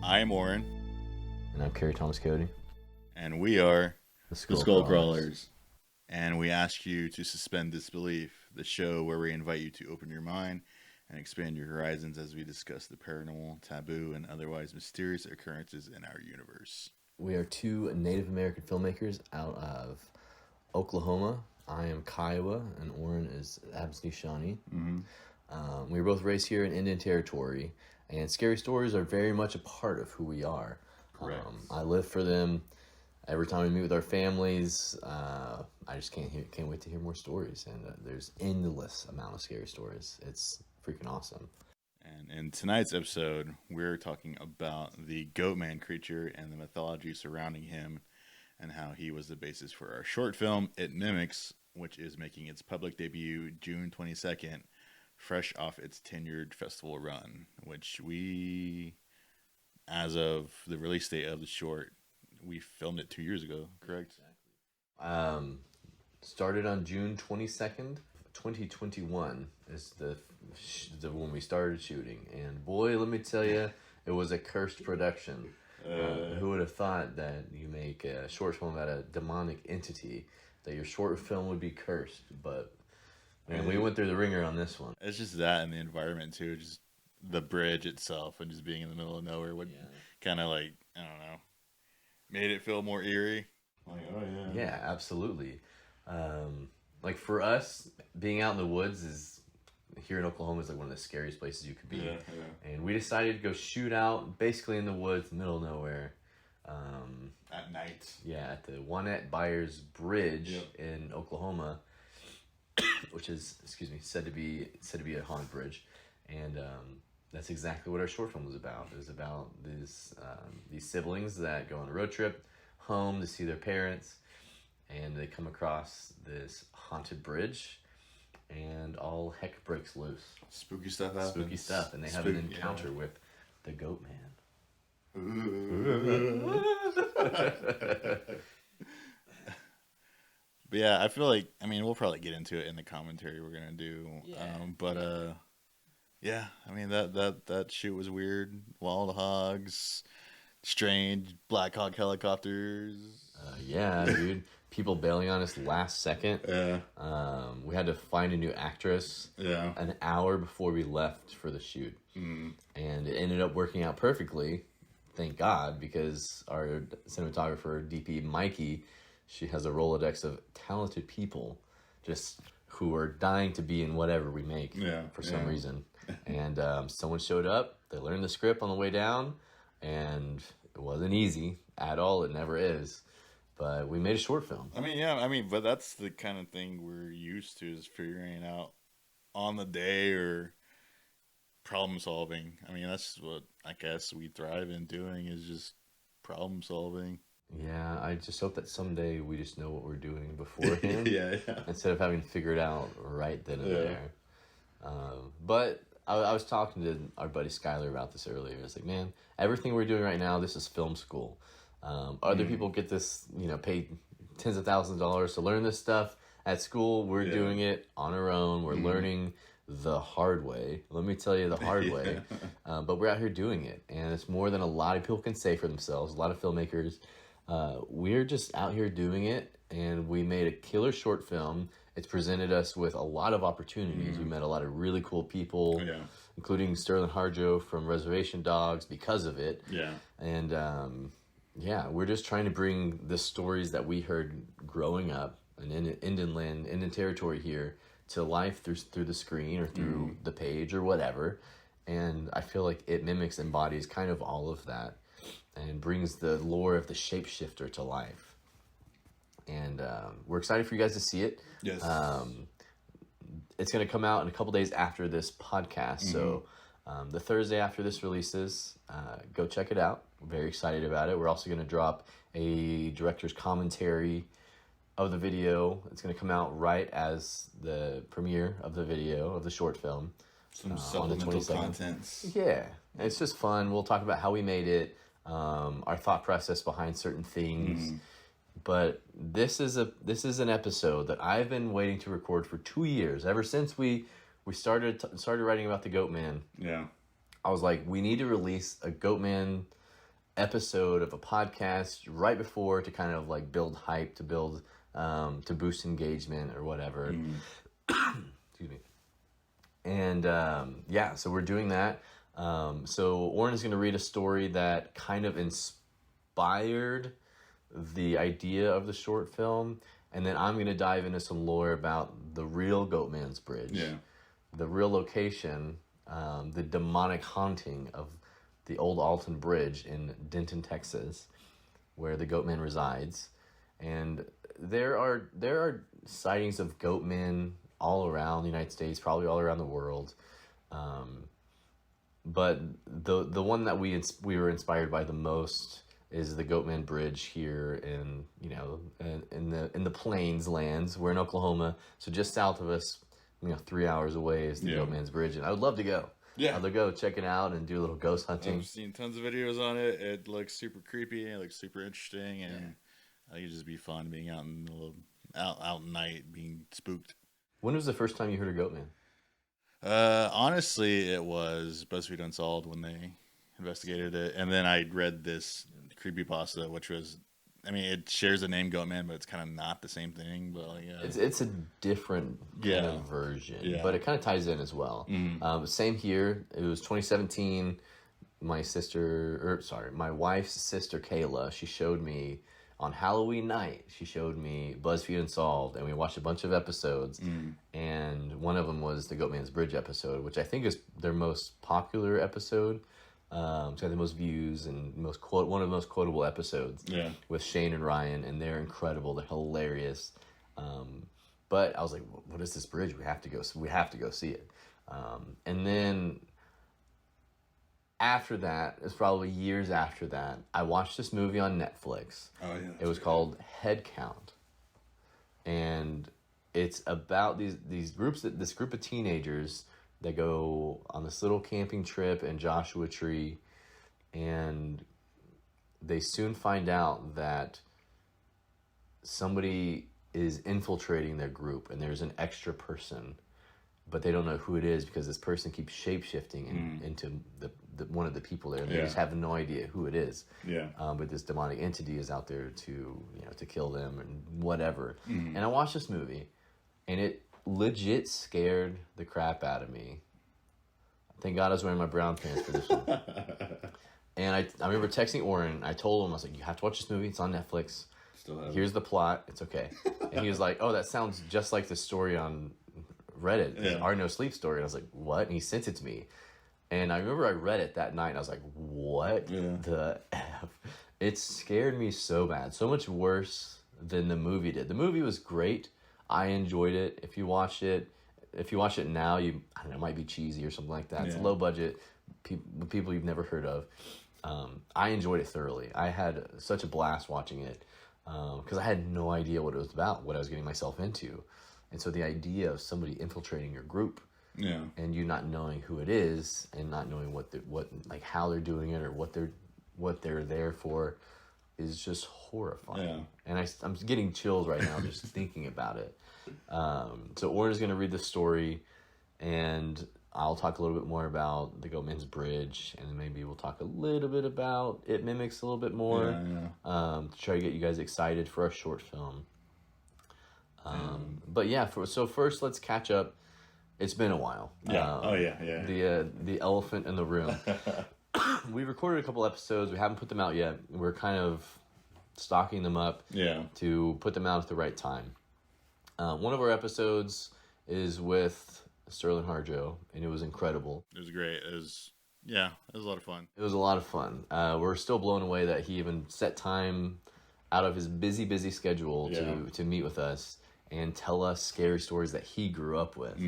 I'm Orrin. And I'm Cary Cody. And we are The Skull Crawlers. And we ask you to suspend disbelief, the show where we invite you to open your mind and expand your horizons as we discuss the paranormal, taboo, and otherwise mysterious occurrences in our universe. We are two Native American filmmakers out of Oklahoma. I am Kiowa, and Orrin is Absnee-Shawnee. Mm-hmm. We were both raised here in Indian Territory, and scary stories are very much a part of who we are. Correct. I live for them. Every time we meet with our families, I just can't wait to hear more stories. And there's endless amount of scary stories. It's freaking awesome. And in tonight's episode, we're talking about the Goatman creature and the mythology surrounding him, and how he was the basis for our short film, It Mimics, which is making its public debut June 22nd, fresh off its tenured festival run, which we, as of the release date of the short, we filmed it 2 years ago, correct? Exactly. Started on June 22nd, 2021 is the when we started shooting. And boy, let me tell you, it was a cursed production. Who would have thought that you make a short film about a demonic entity, that your short film would be cursed? But man, we went through the ringer on this one. It's just that and the environment too, just the bridge itself and just being in the middle of nowhere would kind of like, I don't know, made it feel more eerie. Like, oh yeah. Yeah, absolutely. Like for us, being out in the woods is, here in Oklahoma, is like one of the scariest places you could be. Yeah. And we decided to go shoot out basically in the woods, middle of nowhere. At night. Yeah, at the Wanette Byers Bridge in Oklahoma, which is, said to be a haunted bridge. And that's exactly what our short film was about. It was about these siblings that go on a road trip home to see their parents, and they come across this haunted bridge, and all heck breaks loose. Spooky stuff happens. Spooky stuff, and they have an encounter with the Goatman. But yeah, I feel like, I mean, we'll probably get into it in the commentary we're gonna do. Yeah, I mean that shoot was weird. Wild hogs, strange Black Hawk helicopters. Yeah, dude. People bailing on us last second. Yeah. We had to find a new actress. Yeah. An hour before we left for the shoot, and it ended up working out perfectly. Thank God, because our cinematographer DP Mikey, she has a Rolodex of talented people, just who are dying to be in whatever we make for some reason. And someone showed up. They learned the script on the way down, and it wasn't easy at all. It never is. But we made a short film. But that's the kind of thing we're used to, is figuring out on the day or problem solving. I mean, that's what I guess we thrive in doing, is just problem solving. Yeah, I just hope that someday we just know what we're doing beforehand. yeah. Instead of having to figure it out right then and there. But I was talking to our buddy Skyler about this earlier. It's like, man, everything we're doing right now, this is film school. Other people get this, pay tens of thousands of dollars to learn this stuff at school. We're doing it on our own. We're learning the hard way. Let me tell you the hard way. But we're out here doing it. And it's more than a lot of people can say for themselves. A lot of filmmakers. We're just out here doing it. And we made a killer short film. It's presented us with a lot of opportunities. We met a lot of really cool people, including Sterling Harjo from Reservation Dogs, because of it. Yeah. And we're just trying to bring the stories that we heard growing up in Indian Territory here to life through the screen or through the page or whatever. And I feel like It Mimics embodies kind of all of that and brings the lore of the shapeshifter to life. And we're excited for you guys to see it. Yes. It's going to come out in a couple days after this podcast. So the Thursday after this releases, go check it out. We're very excited about it. We're also going to drop a director's commentary of the video. It's going to come out right as the premiere of the video, of the short film. Some supplemental contents. Yeah. It's just fun. We'll talk about how we made it, our thought process behind certain things. But this is an episode that I've been waiting to record for 2 years. Ever since we started writing about the Goatman. Yeah. I was like, we need to release a Goatman episode of a podcast right before to kind of like build hype, to build to boost engagement or whatever. Excuse me. And so we're doing that. So Orrin is going to read a story that kind of inspired the idea of the short film, and then I'm going to dive into some lore about the real Goatman's Bridge, the real location, the demonic haunting of the old Alton Bridge in Denton, Texas, where the Goatman resides. And there are sightings of Goatmen all around the United States, probably all around the world. But the one that we were inspired by the most is the Goatman Bridge here in the Plains lands. We're in Oklahoma, so just south of us, 3 hours away is the Goatman's Bridge, and I would love to go. Yeah, I'd love to go check it out and do a little ghost hunting. I've seen tons of videos on it. It looks super creepy. It looks super interesting, and I think it'd just be fun being out in the out at night, being spooked. When was the first time you heard of Goatman? Honestly, it was BuzzFeed Unsolved when they investigated it, and then I read this creepypasta, which was, it shares the name Goatman, but it's kind of not the same thing. But it's a different kind of version, but it kind of ties in as well. Same here. It was 2017. My wife's sister Kayla, she showed me on Halloween night. She showed me BuzzFeed Unsolved, and we watched a bunch of episodes. And one of them was the Goatman's Bridge episode, which I think is their most popular episode. It's got the most views and one of the most quotable episodes. With Shane and Ryan, and they're incredible. They're hilarious. But I was like, "What is this bridge? We have to go see it." And then after that, it's probably years after that, I watched this movie on Netflix. Oh yeah. It was called Head Count, and it's about this group of teenagers. They go on this little camping trip in Joshua Tree, and they soon find out that somebody is infiltrating their group, and there's an extra person, but they don't know who it is because this person keeps shape-shifting into one of the people there. And they just have no idea who it is. But this demonic entity is out there to kill them and whatever. And I watched this movie, and it legit scared the crap out of me. Thank God I was wearing my brown pants for this one. And I remember texting Orrin. I told him, I was like, "You have to watch this movie. It's on Netflix. Here's the plot. It's okay." And he was like, "Oh, that sounds just like the story on Reddit, Our No Sleep story." And I was like, "What?" And he sent it to me. And I remember I read it that night, and I was like, "What the F?" It scared me so bad. So much worse than the movie did. The movie was great. I enjoyed it. If you watch it now, I don't know, it might be cheesy or something like that. It's low budget, people you've never heard of. I enjoyed it thoroughly. I had such a blast watching it because I had no idea what it was about, what I was getting myself into. And so the idea of somebody infiltrating your group and you not knowing who it is and not knowing how they're doing it or what they're there for is just horrifying. And I'm getting chills right now just thinking about it. So Orrin is going to read the story, and I'll talk a little bit more about the Goatman's Bridge, and then maybe we'll talk a little bit about It Mimics a little bit more to try to get you guys excited for our short film. But so first let's catch up. It's been a while. The elephant in the room. We recorded a couple episodes. We haven't put them out yet. We're kind of stocking them up to put them out at the right time. One of our episodes is with Sterling Harjo, and it was incredible. It was great. It was a lot of fun. It was a lot of fun. We're still blown away that he even set time out of his busy schedule to meet with us and tell us scary stories that he grew up with,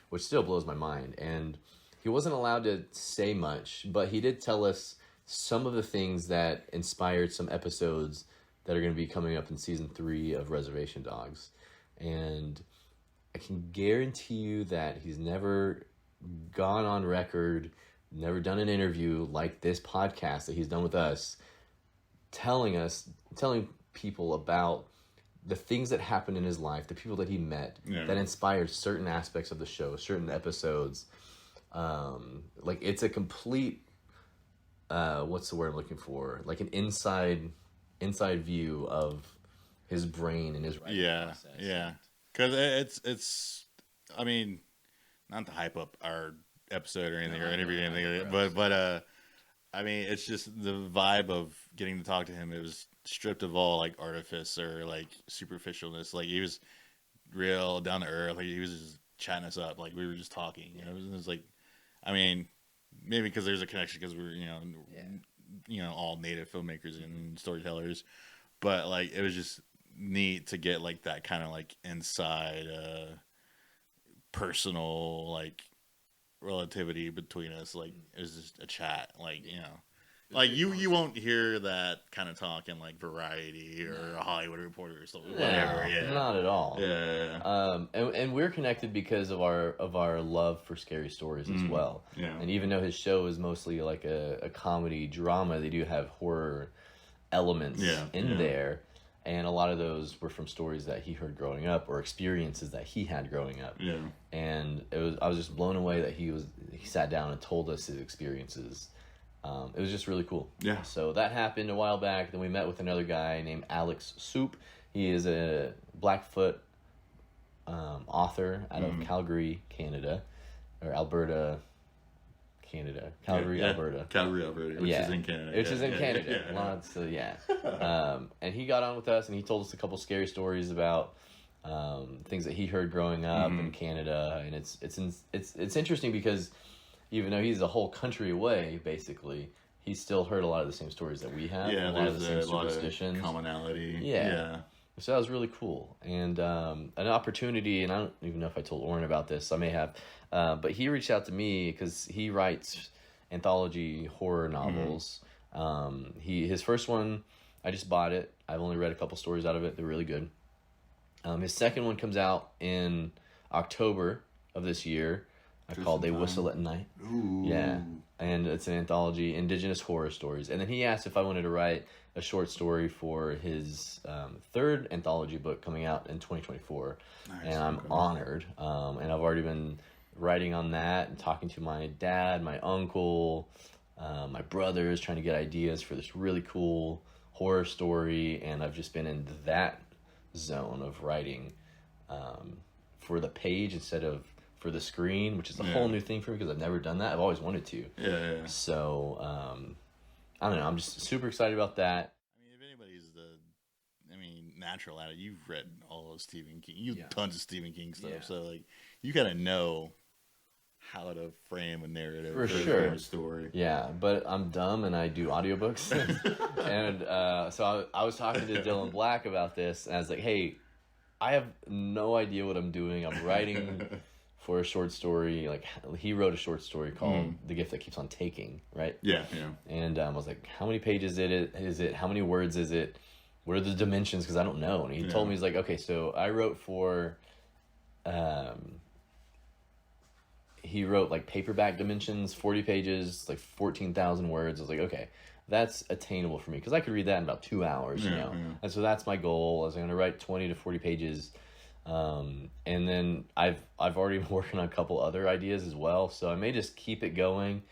which still blows my mind. And he wasn't allowed to say much, but he did tell us some of the things that inspired some episodes that are going to be coming up in season 3 of Reservation Dogs. And I can guarantee you that he's never gone on record, never done an interview like this podcast that he's done with us, telling people about the things that happened in his life, the people that he met, that inspired certain aspects of the show, certain episodes. It's a complete what's the word I'm looking for? Like an inside view of his brain and his writing process. Yeah, because it's. I mean, not to hype up our episode or anything or interview or anything, but I mean, it's just the vibe of getting to talk to him. It was stripped of all like artifice or like superficialness. Like he was real down to earth. Like he was just chatting us up. Like we were just talking. You know, it was like, I mean, maybe because there's a connection because we're all native filmmakers and storytellers, but like it was just neat to get like that kind of like inside personal like relativity between us. Like it was just a chat, like like you won't hear that kind of talk in like Variety or a Hollywood Reporter or something. Whatever. Yeah, not at all. Yeah. And we're connected because of our love for scary stories as well. Yeah. And even though his show is mostly like a comedy drama, they do have horror elements in there. And a lot of those were from stories that he heard growing up or experiences that he had growing up. Yeah. And I was just blown away that he sat down and told us his experiences. It was just really cool. Yeah. So that happened a while back. Then we met with another guy named Alex Soup. He is a Blackfoot author out of Calgary, Canada, or Alberta, Canada. Calgary, Alberta. Calgary, Alberta, which is in Canada. Which is in Canada. And he got on with us and he told us a couple scary stories about things that he heard growing up in Canada. And it's interesting because even though he's a whole country away, basically, he still heard a lot of the same stories that we have. Yeah, a lot of the same superstitions. Of commonality. Yeah. So that was really cool. And an opportunity, and I don't even know if I told Orrin about this, I may have, but he reached out to me because he writes anthology horror novels. His first one, I just bought it. I've only read a couple stories out of it. They're really good. His second one comes out in October of this year. Called They Whistle at Night. Ooh. Yeah. And it's an anthology, Indigenous horror stories. And then he asked if I wanted to write a short story for his third anthology book coming out in 2024. Nice. And I'm honored. And I've already been writing on that and talking to my dad, my uncle, my brothers, trying to get ideas for this really cool horror story. And I've just been in that zone of writing for the page instead of for the screen, which is a whole new thing for me because I've never done that. I've always wanted to. Yeah. So, I don't know. I'm just super excited about that. I mean, if anybody's natural at it, you've read all of Stephen King. You've tons of Stephen King stuff. Yeah. So, like, you kind of know how to frame a narrative for sure. A story. Yeah, but I'm dumb and I do audiobooks. And so I was talking to Dylan Black about this, and I was like, hey, I have no idea what I'm doing. I'm writing for a short story. Like, he wrote a short story called The Gift That Keeps on Taking, right? Yeah. And I was like, how many pages is it? How many words is it? What are the dimensions? Because I don't know. And he told me, he's like, okay, so I wrote for... he wrote like paperback dimensions, 40 pages, like 14,000 words. I was like, okay, that's attainable for me because I could read that in about 2 hours, you know. Yeah. And so that's my goal. I was going to write 20 to 40 pages. And then I've already been working on a couple other ideas as well. So I may just keep it going.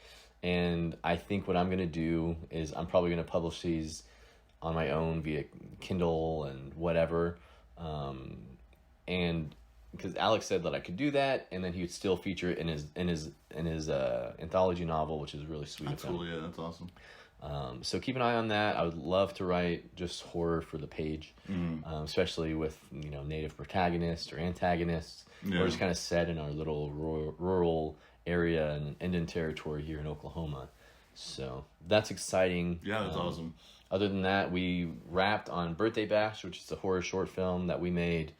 And I think what I'm going to do is I'm probably going to publish these on my own via Kindle and whatever. And because Alex said that I could do that, and then he would still feature it in his anthology novel, which is really sweet. That's cool. Yeah, that's awesome. So keep an eye on that. I would love to write just horror for the page, especially with native protagonists or antagonists, or just kind of set in our little rural area in Indian Territory here in Oklahoma. So that's exciting. Yeah, that's awesome. Other than that, we wrapped on Birthday Bash, which is a horror short film that we made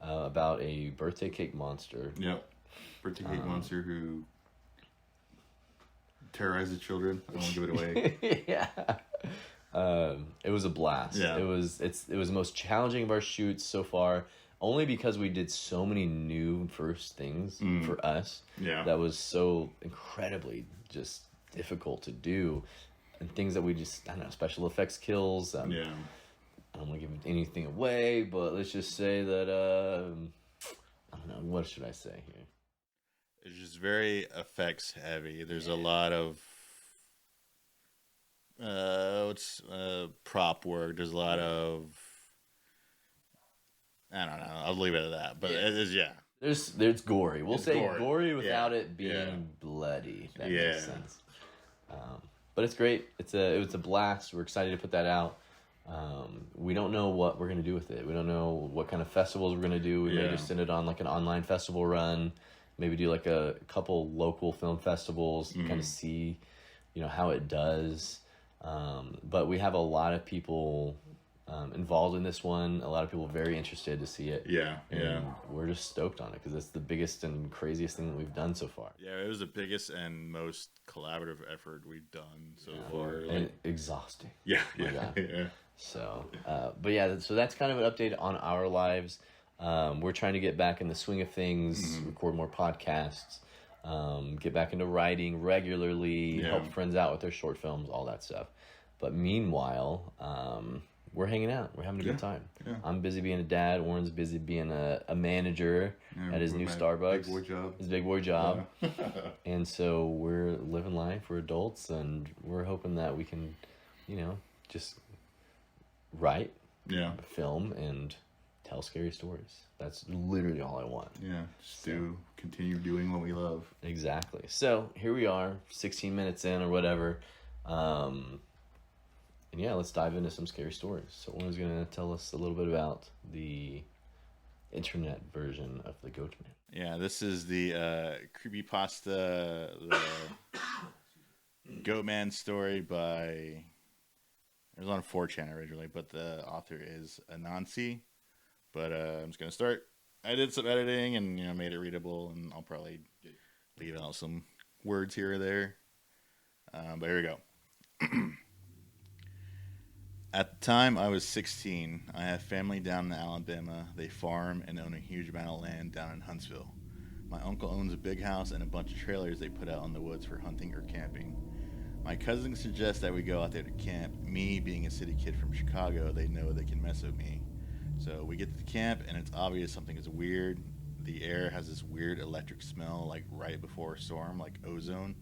about a birthday cake monster. Yep, birthday cake monster who terrorizes children. I don't want to give it away. Yeah. It was a blast. Yeah. It was the most challenging of our shoots so far, only because we did so many new first things for us. Yeah. That was so incredibly just difficult to do, and things that we just, I don't know, special effects kills. I don't want to give anything away, but let's just say that I don't know, what should I say here? It's just very effects heavy. There's a lot of it's prop work. There's a lot of I don't know. I'll leave it at that. But it is There's gory. We'll say gory without Yeah. it being bloody. If that Yeah. makes sense. But it's great. It was a blast. We're excited to put that out. We don't know what we're gonna do with it. We don't know what kind of festivals we're gonna do. We may just send it on like an online festival run. Maybe do like a couple local film festivals. Kind of see, how it does. But we have a lot of people involved in this one. A lot of people very interested to see it. Yeah. And we're just stoked on it because it's the biggest and craziest thing that we've done so far. Yeah, it was the biggest and most collaborative effort we've done so far. And exhausting. Yeah. So, but yeah, so that's kind of an update on our lives. We're trying to get back in the swing of things, record more podcasts, get back into writing regularly, help friends out with their short films, all that stuff. But meanwhile, we're hanging out. We're having a good time. Yeah. I'm busy being a dad. Warren's busy being a manager at his new Starbucks. Big boy job. His big boy job. Yeah. And so we're living life. We're adults, and we're hoping that we can, just write, film, and tell scary stories. That's literally all I want. Yeah, continue doing what we love. Exactly. So here we are, 16 minutes in or whatever. And yeah, let's dive into some scary stories. So Warren's going to tell us a little bit about the internet version of the Goatman. Yeah, this is the creepypasta, the Goatman story by... It was on 4chan originally, but the author is Anansi. But I'm just going to start. I did some editing and made it readable, and I'll probably leave out some words here or there. But here we go. At the time, I was 16. I have family down in Alabama. They farm and own a huge amount of land down in Huntsville. My uncle owns a big house and a bunch of trailers they put out in the woods for hunting or camping. My cousins suggest that we go out there to camp. Me, being a city kid from Chicago, they know they can mess with me. So we get to the camp, and it's obvious something is weird. The air has this weird electric smell, like right before a storm, like ozone.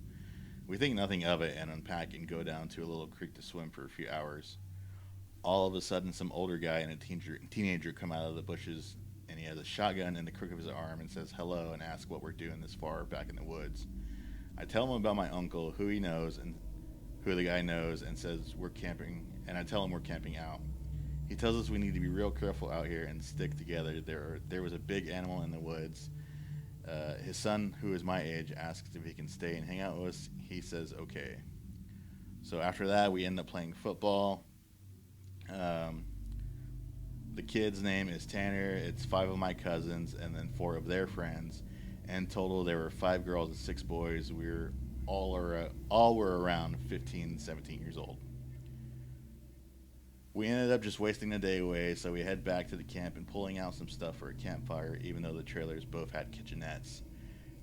We think nothing of it and unpack and go down to a little creek to swim for a few hours. All of a sudden, some older guy and a teenager come out of the bushes, and he has a shotgun in the crook of his arm and says hello and asks what we're doing this far back in the woods. I tell him about my uncle, who he knows, and who the guy knows, and says we're camping, and I tell him we're camping out. He tells us we need to be real careful out here and stick together. There was a big animal in the woods. His son, who is my age, asks if he can stay and hang out with us. He says okay. So after that, we end up playing football. The kid's name is Tanner. It's 5 of my cousins and then 4 of their friends. In total, there were 5 girls and 6 boys. We were all were around 15, 17 years old. We ended up just wasting the day away, so we head back to the camp and pulling out some stuff for a campfire, even though the trailers both had kitchenettes.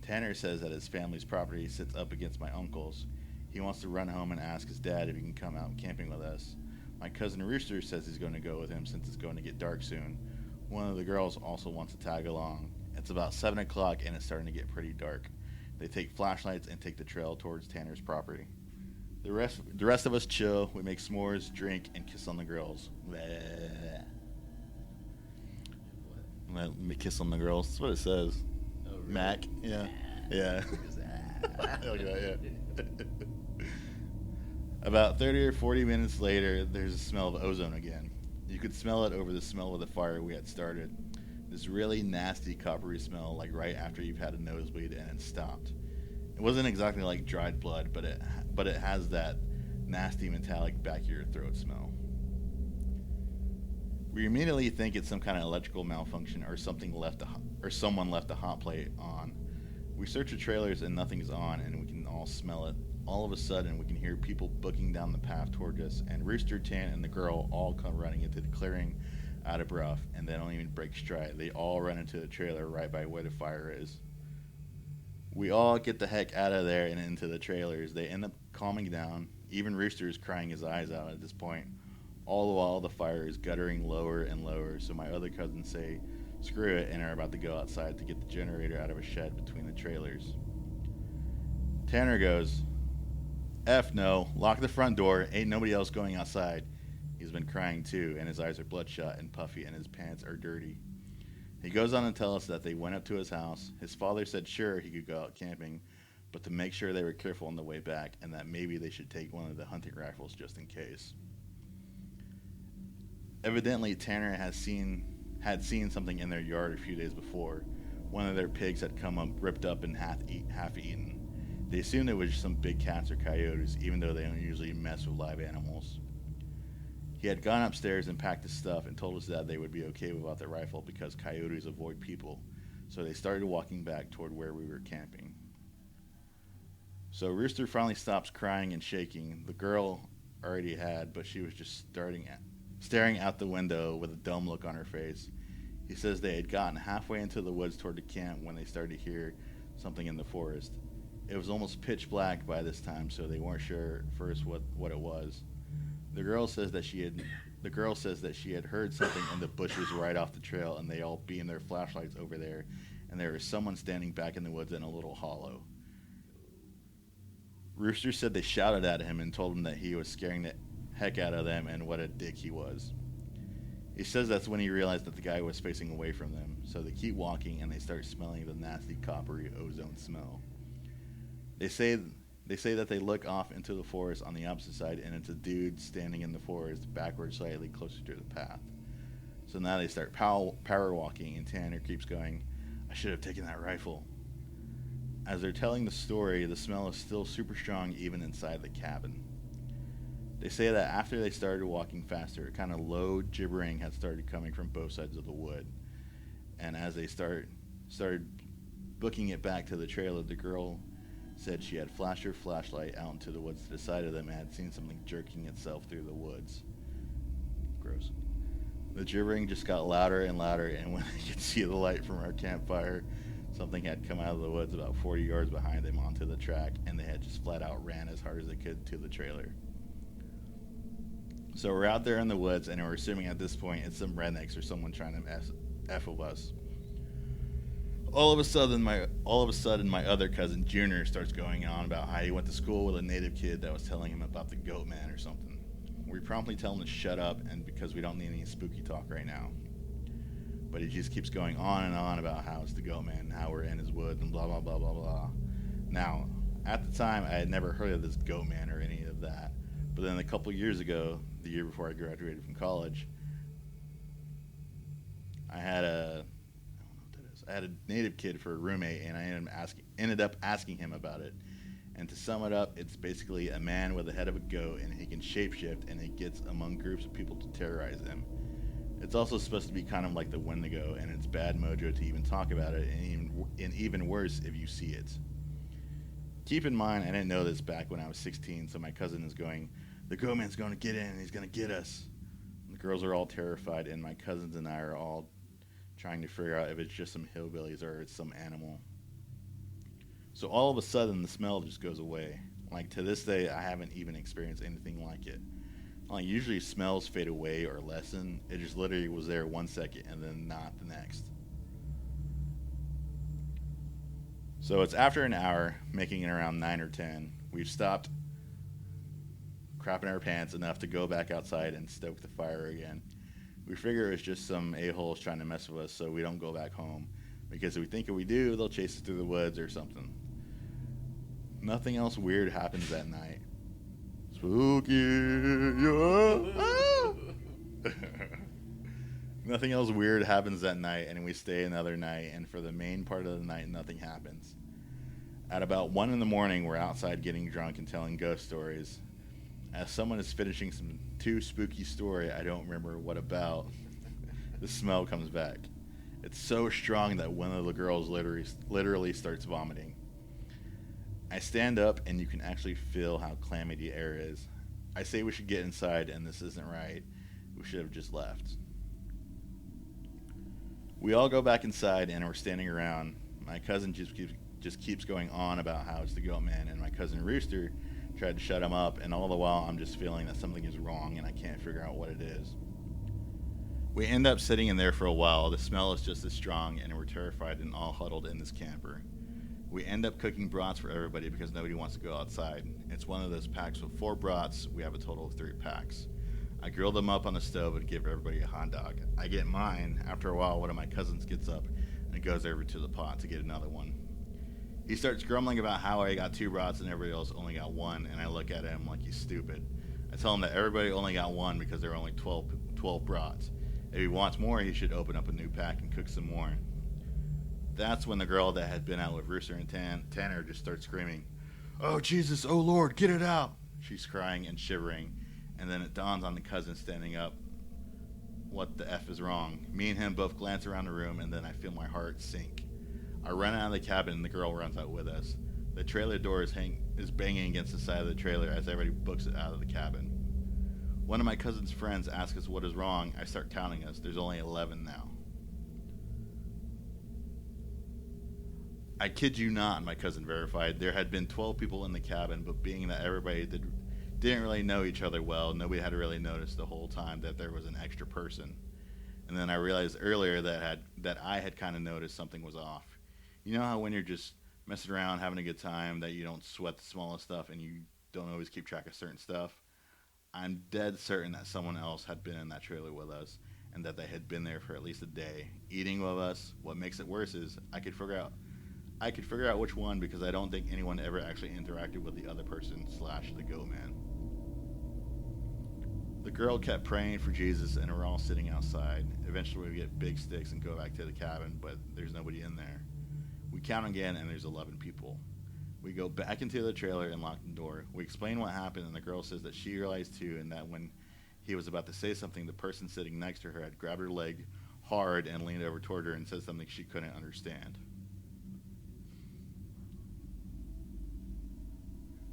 Tanner says that his family's property sits up against my uncle's. He wants to run home and ask his dad if he can come out camping with us. My cousin Rooster says he's going to go with him since it's going to get dark soon. One of the girls also wants to tag along. It's about 7 o'clock and it's starting to get pretty dark. They take flashlights and take the trail towards Tanner's property. The rest of us chill. We make s'mores, drink, and kiss on the girls. Let me kiss on the girls. That's what it says. Oh, really? Mac. Yeah. Yeah. Look at that, yeah. About 30 or 40 minutes later, there's a smell of ozone again. You could smell it over the smell of the fire we had started. This really nasty coppery smell, like right after you've had a nosebleed and it stopped. It wasn't exactly like dried blood, but it has that nasty metallic back of your throat smell. We immediately think it's some kind of electrical malfunction or someone left a hot plate on. We search the trailers and nothing's on, and we can all smell it. All of a sudden, we can hear people booking down the path toward us, and Rooster, Tan, and the girl all come running into the clearing out of breath, and they don't even break stride. They all run into the trailer right by where the fire is. We all get the heck out of there and into the trailers. They end up calming down. Even Rooster is crying his eyes out at this point. All the while, the fire is guttering lower and lower, so my other cousins say, screw it, and are about to go outside to get the generator out of a shed between the trailers. Tanner goes, F no, lock the front door, ain't nobody else going outside. He's been crying too, and his eyes are bloodshot and puffy, and his pants are dirty. He goes on to tell us that they went up to his house. His father said sure he could go out camping, but to make sure they were careful on the way back, and that maybe they should take one of the hunting rifles just in case. Evidently, Tanner had seen something in their yard a few days before. One of their pigs had come up, ripped up and half eaten. They assumed it was some big cats or coyotes, even though they don't usually mess with live animals. He had gone upstairs and packed his stuff and told us that they would be okay without the rifle because coyotes avoid people, so they started walking back toward where we were camping. So Rooster finally stops crying and shaking. The girl already had, but she was just staring out the window with a dumb look on her face. He says they had gotten halfway into the woods toward the camp when they started to hear something in the forest. It was almost pitch black by this time, so they weren't sure at first what it was. The girl says that she had heard something in the bushes right off the trail, and they all beamed their flashlights over there, and there was someone standing back in the woods in a little hollow. Rooster said they shouted at him and told him that he was scaring the heck out of them and what a dick he was. He says that's when he realized that the guy was facing away from them, so they keep walking and they start smelling the nasty coppery ozone smell. They say that they look off into the forest on the opposite side, and it's a dude standing in the forest backwards slightly closer to the path. So now they start power walking, and Tanner keeps going, I should have taken that rifle. As they're telling the story, the smell is still super strong even inside the cabin. They say that after they started walking faster, a kind of low gibbering had started coming from both sides of the wood. And as they started booking it back to the trailer, the girl said she had flashed her flashlight out into the woods to the side of them and had seen something jerking itself through the woods. Gross. The gibbering just got louder and louder, and when they could see the light from our campfire, something had come out of the woods about 40 yards behind them onto the track, and they had just flat out ran as hard as they could to the trailer. So we're out there in the woods, and we're assuming at this point it's some rednecks or someone trying to F with us. All of a sudden, my other cousin, Junior, starts going on about how he went to school with a native kid that was telling him about the Goatman or something. We promptly tell him to shut up, and because we don't need any spooky talk right now. But he just keeps going on and on about how it's the Goatman, and how we're in his woods, and blah, blah, blah, blah, blah. Now, at the time, I had never heard of this Goatman or any of that. But then a couple years ago, the year before I graduated from college, I had a native kid for a roommate, and I ended up asking him about it. And to sum it up, it's basically a man with the head of a goat, and he can shapeshift, and he gets among groups of people to terrorize them. It's also supposed to be kind of like the Wendigo, and it's bad mojo to even talk about it, and even worse if you see it. Keep in mind, I didn't know this back when I was 16, so my cousin is going, the Goatman's going to get in, and he's going to get us. And the girls are all terrified, and my cousins and I are all trying to figure out if it's just some hillbillies or it's some animal. So all of a sudden, the smell just goes away. Like, to this day, I haven't even experienced anything like it. Like, usually smells fade away or lessen. It just literally was there 1 second and then not the next. So it's after an hour, making it around 9 or 10. We've stopped crapping our pants enough to go back outside and stoke the fire again. We figure it's just some a-holes trying to mess with us so we don't go back home. Because if we think if we do, they'll chase us through the woods or something. Nothing else weird happens that night. Spooky, yeah. Nothing else weird happens that night, and we stay another night, and for the main part of the night, nothing happens. At about 1 in the morning, we're outside getting drunk and telling ghost stories. As someone is finishing some too spooky story I don't remember what about, the smell comes back. It's so strong that one of the girls literally starts vomiting. I stand up and you can actually feel how clammy the air is. I say we should get inside and this isn't right. We should have just left. We all go back inside and we're standing around. My cousin just keeps going on about how it's the Goatman, and my cousin Rooster tried to shut him up, and all the while I'm just feeling that something is wrong and I can't figure out what it is. We end up sitting in there for a while. The smell is just as strong and we're terrified and all huddled in this camper. We end up cooking brats for everybody because nobody wants to go outside. It's one of those packs with 4 brats. We have a total of 3 packs. I grill them up on the stove and give everybody a hot dog. I get mine. After a while, one of my cousins gets up and goes over to the pot to get another one. He starts grumbling about how I got 2 brats and everybody else only got 1, and I look at him like he's stupid. I tell him that everybody only got 1 because there are only 12 brats. If he wants more, he should open up a new pack and cook some more. That's when the girl that had been out with Rooster and Tanner just starts screaming, "Oh Jesus, oh Lord, get it out!" She's crying and shivering, and then it dawns on the cousin standing up. What the F is wrong? Me and him both glance around the room, and then I feel my heart sink. I run out of the cabin, and the girl runs out with us. The trailer door is banging against the side of the trailer as everybody books it out of the cabin. One of my cousin's friends asks us what is wrong. I start counting us. There's only 11 now. I kid you not, my cousin verified. There had been 12 people in the cabin, but being that everybody didn't really know each other well, nobody had really noticed the whole time that there was an extra person. And then I realized earlier that I had kind of noticed something was off. You know how when you're just messing around, having a good time, that you don't sweat the smallest stuff and you don't always keep track of certain stuff? I'm dead certain that someone else had been in that trailer with us and that they had been there for at least a day, eating with us. What makes it worse is I could figure out which one because I don't think anyone ever actually interacted with the other person / the Goatman. The girl kept praying for Jesus, and we're all sitting outside. Eventually we get big sticks and go back to the cabin, but there's nobody in there. We count again, and there's 11 people. We go back into the trailer and lock the door. We explain what happened, and the girl says that she realized too, and that when he was about to say something, the person sitting next to her had grabbed her leg hard and leaned over toward her and said something she couldn't understand.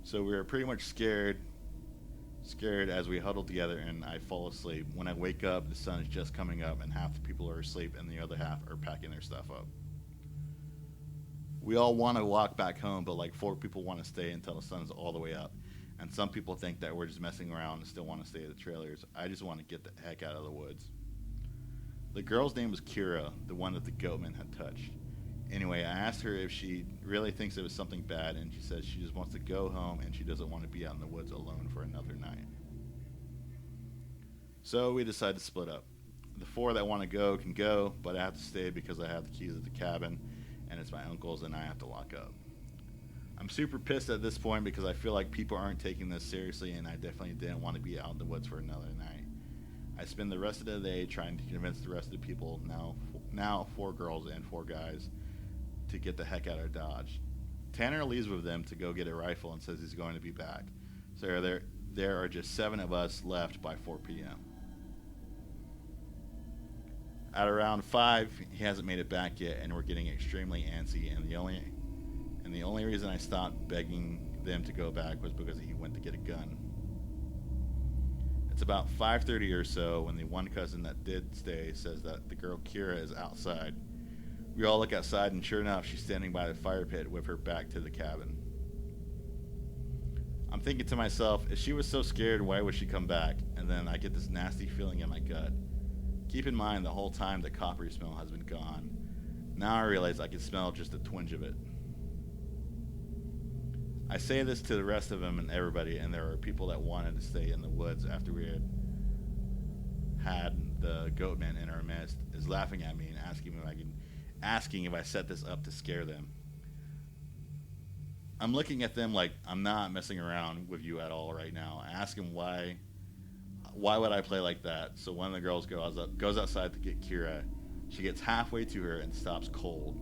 So we were pretty much scared as we huddled together, and I fall asleep. When I wake up, the sun is just coming up, and half the people are asleep, and the other half are packing their stuff up. We all want to walk back home, but like 4 people want to stay until the sun's all the way up. And some people think that we're just messing around and still want to stay at the trailers. I just want to get the heck out of the woods. The girl's name was Kira, the one that the Goatman had touched. Anyway, I asked her if she really thinks it was something bad, and she said she just wants to go home and she doesn't want to be out in the woods alone for another night. So we decided to split up. The 4 that want to go can go, but I have to stay because I have the keys at the cabin, and it's my uncle's, and I have to lock up. I'm super pissed at this point because I feel like people aren't taking this seriously, and I definitely didn't want to be out in the woods for another night. I spend the rest of the day trying to convince the rest of the people, now 4 girls and 4 guys, to get the heck out of Dodge. Tanner leaves with them to go get a rifle and says he's going to be back. So there are just 7 of us left by 4 p.m. At around 5, he hasn't made it back yet, and we're getting extremely antsy, and the only reason I stopped begging them to go back was because he went to get a gun. It's about 5:30 or so when the one cousin that did stay says that the girl Kira is outside. We all look outside, and sure enough, she's standing by the fire pit with her back to the cabin. I'm thinking to myself, if she was so scared, why would she come back? And then I get this nasty feeling in my gut. Keep in mind, the whole time the coppery smell has been gone. Now I realize I can smell just a twinge of it. I say this to the rest of them and everybody, and there are people that wanted to stay in the woods after we had the Goatman in our midst, is laughing at me and asking if I set this up to scare them. I'm looking at them like I'm not messing around with you at all right now. I ask him why would I play like that? So one of the girls goes outside to get Kira. She gets halfway to her and stops cold.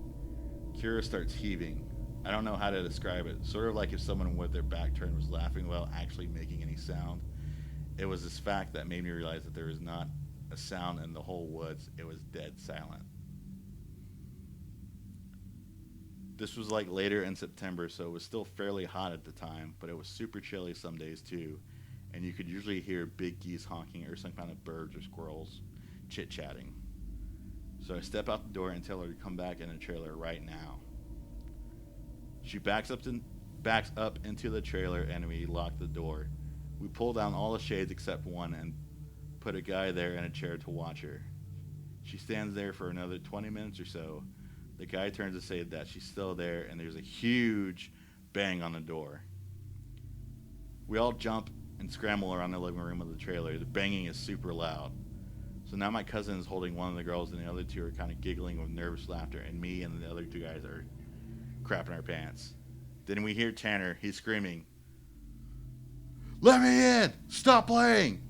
Kira starts heaving. I don't know how to describe it. Sort of like if someone with their back turned was laughing without actually making any sound. It was this fact that made me realize that there was not a sound in the whole woods. It was dead silent. This was like later in September, so it was still fairly hot at the time, but it was super chilly some days too, and you could usually hear big geese honking or some kind of birds or squirrels chit-chatting. So I step out the door and tell her to come back in the trailer right now. She backs up into the trailer, and we lock the door. We pull down all the shades except one and put a guy there in a chair to watch her. She stands there for another 20 minutes or so, The guy turns to say that she's still there, and there's a huge bang on the door. We all jump and scramble around the living room of the trailer. The banging is super loud. So now my cousin is holding one of the girls, and the other two are kind of giggling with nervous laughter, and me and the other two guys are crapping our pants. Then we hear Tanner. He's screaming, "Let me in! Stop playing!"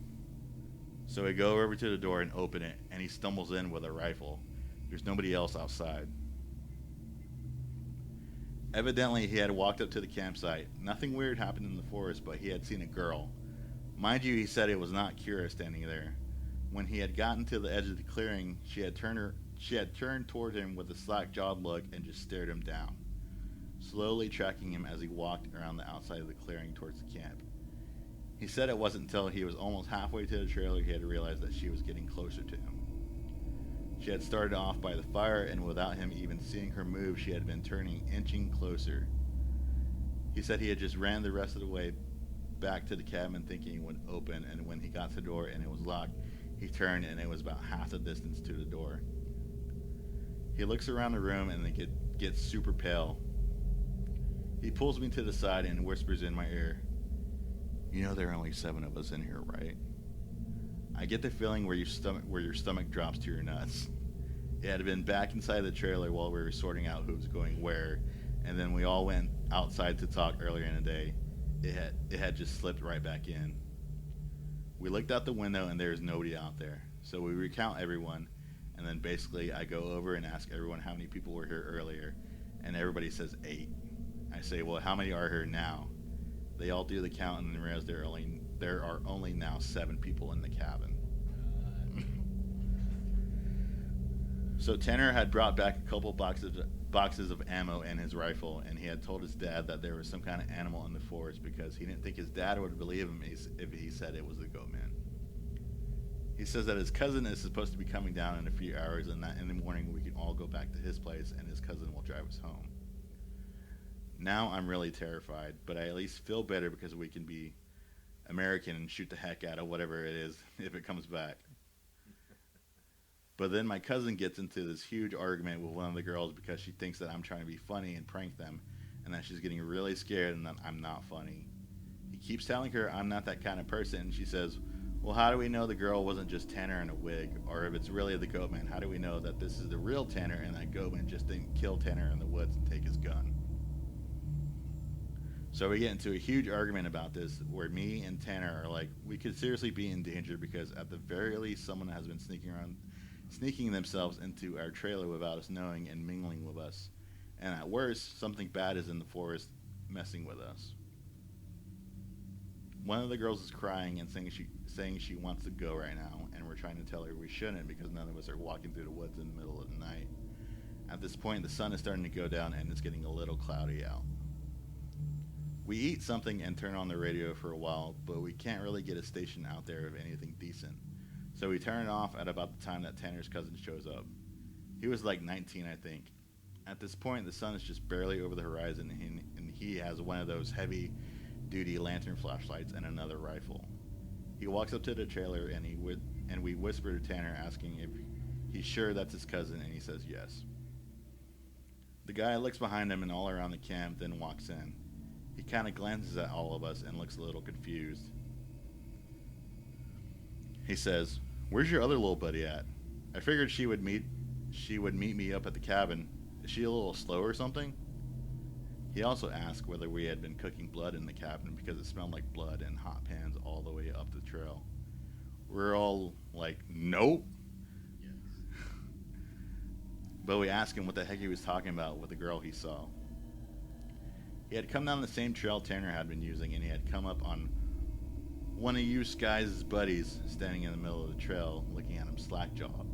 So we go over to the door and open it, and he stumbles in with a rifle. There's nobody else outside. Evidently, he had walked up to the campsite. Nothing weird happened in the forest, but he had seen a girl. Mind you, he said it was not Kira standing there. When he had gotten to the edge of the clearing, she had turned toward him with a slack-jawed look and just stared him down, slowly tracking him as he walked around the outside of the clearing towards the camp. He said it wasn't until he was almost halfway to the trailer he had realized that she was getting closer to him. She had started off by the fire, and without him even seeing her move, she had been inching closer. He said he had just ran the rest of the way back to the cabin thinking it would open, and when he got to the door and it was locked, he turned and it was about half the distance to the door. He looks around the room and then gets super pale. He pulls me to the side and whispers in my ear, "You know there are only 7 of us in here, right?" I get the feeling where your stomach drops to your nuts. It had been back inside the trailer while we were sorting out who was going where, and then we all went outside to talk earlier in the day. It had just slipped right back in. We looked out the window and there's nobody out there. So we recount everyone, and then basically I go over and ask everyone how many people were here earlier, and everybody says 8. I say, "Well, how many are here now?" They all do the count and then realize there are only now 7 people in the cabin. So Tanner had brought back a couple boxes of ammo and his rifle, and he had told his dad that there was some kind of animal in the forest because he didn't think his dad would believe him if he said it was the Goatman. He says that his cousin is supposed to be coming down in a few hours, and that in the morning we can all go back to his place and his cousin will drive us home. Now I'm really terrified, but I at least feel better because we can be American and shoot the heck out of whatever it is if it comes back. But then my cousin gets into this huge argument with one of the girls because she thinks that I'm trying to be funny and prank them, and that she's getting really scared and that I'm not funny. He keeps telling her I'm not that kind of person, and she says, "Well, how do we know the girl wasn't just Tanner in a wig? Or if it's really the Goatman, how do we know that this is the real Tanner and that Goatman just didn't kill Tanner in the woods and take his gun?" So we get into a huge argument about this where me and Tanner are like, we could seriously be in danger because at the very least someone has been sneaking themselves into our trailer without us knowing and mingling with us. And at worst, something bad is in the forest messing with us. One of the girls is crying and saying she wants to go right now, and we're trying to tell her we shouldn't because none of us are walking through the woods in the middle of the night. At this point, the sun is starting to go down and it's getting a little cloudy out. We eat something and turn on the radio for a while, but we can't really get a station out there of anything decent. So we turn it off at about the time that Tanner's cousin shows up. He was like 19, I think. At this point, the sun is just barely over the horizon, and he has one of those heavy-duty lantern flashlights and another rifle. He walks up to the trailer, and we whisper to Tanner, asking if he's sure that's his cousin, and he says yes. The guy looks behind him and all around the camp, then walks in. He kind of glances at all of us and looks a little confused. He says, "Where's your other little buddy at? I figured she would meet me up at the cabin. Is she a little slow or something?" He also asked whether we had been cooking blood in the cabin because it smelled like blood and hot pans all the way up the trail. We're all like, "Nope." Yes. But we asked him what the heck he was talking about with the girl he saw. He had come down the same trail Tanner had been using, and he had come up on one of you guys' buddies standing in the middle of the trail looking at him slack-jawed.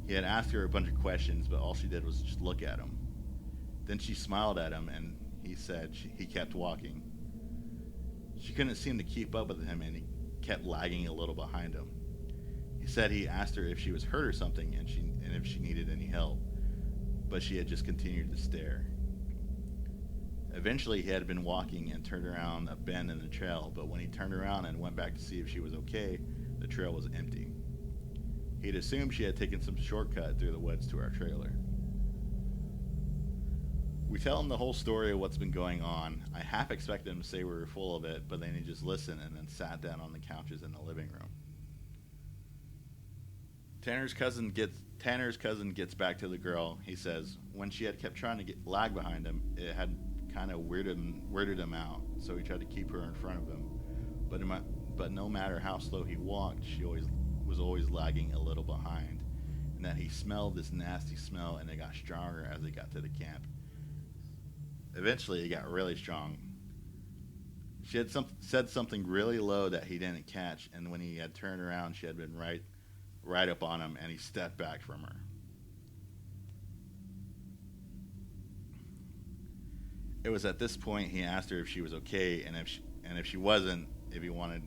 He had asked her a bunch of questions, but all she did was just look at him. Then she smiled at him, and he said he kept walking. She couldn't seem to keep up with him, and he kept lagging a little behind him. He said he asked her if she was hurt or something and if she needed any help, but she had just continued to stare. Eventually, he had been walking and turned around a bend in the trail, but when he turned around and went back to see if she was okay, the trail was empty. He'd assumed she had taken some shortcut through the woods to our trailer. We tell him the whole story of what's been going on. I half expected him to say we were full of it, but then he just listened and then sat down on the couches in the living room. Tanner's cousin gets back to the girl. He says when she had kept trying to lag behind him, it had kind of weirded him out. So he tried to keep her in front of him, but no matter how slow he walked, she was always lagging a little behind, and that he smelled this nasty smell, and it got stronger as they got to the camp. Eventually, it got really strong. She had said something really low that he didn't catch, and when he had turned around, she had been right up on him, and he stepped back from her. It was at this point he asked her if she was okay, and if she wasn't, if he wanted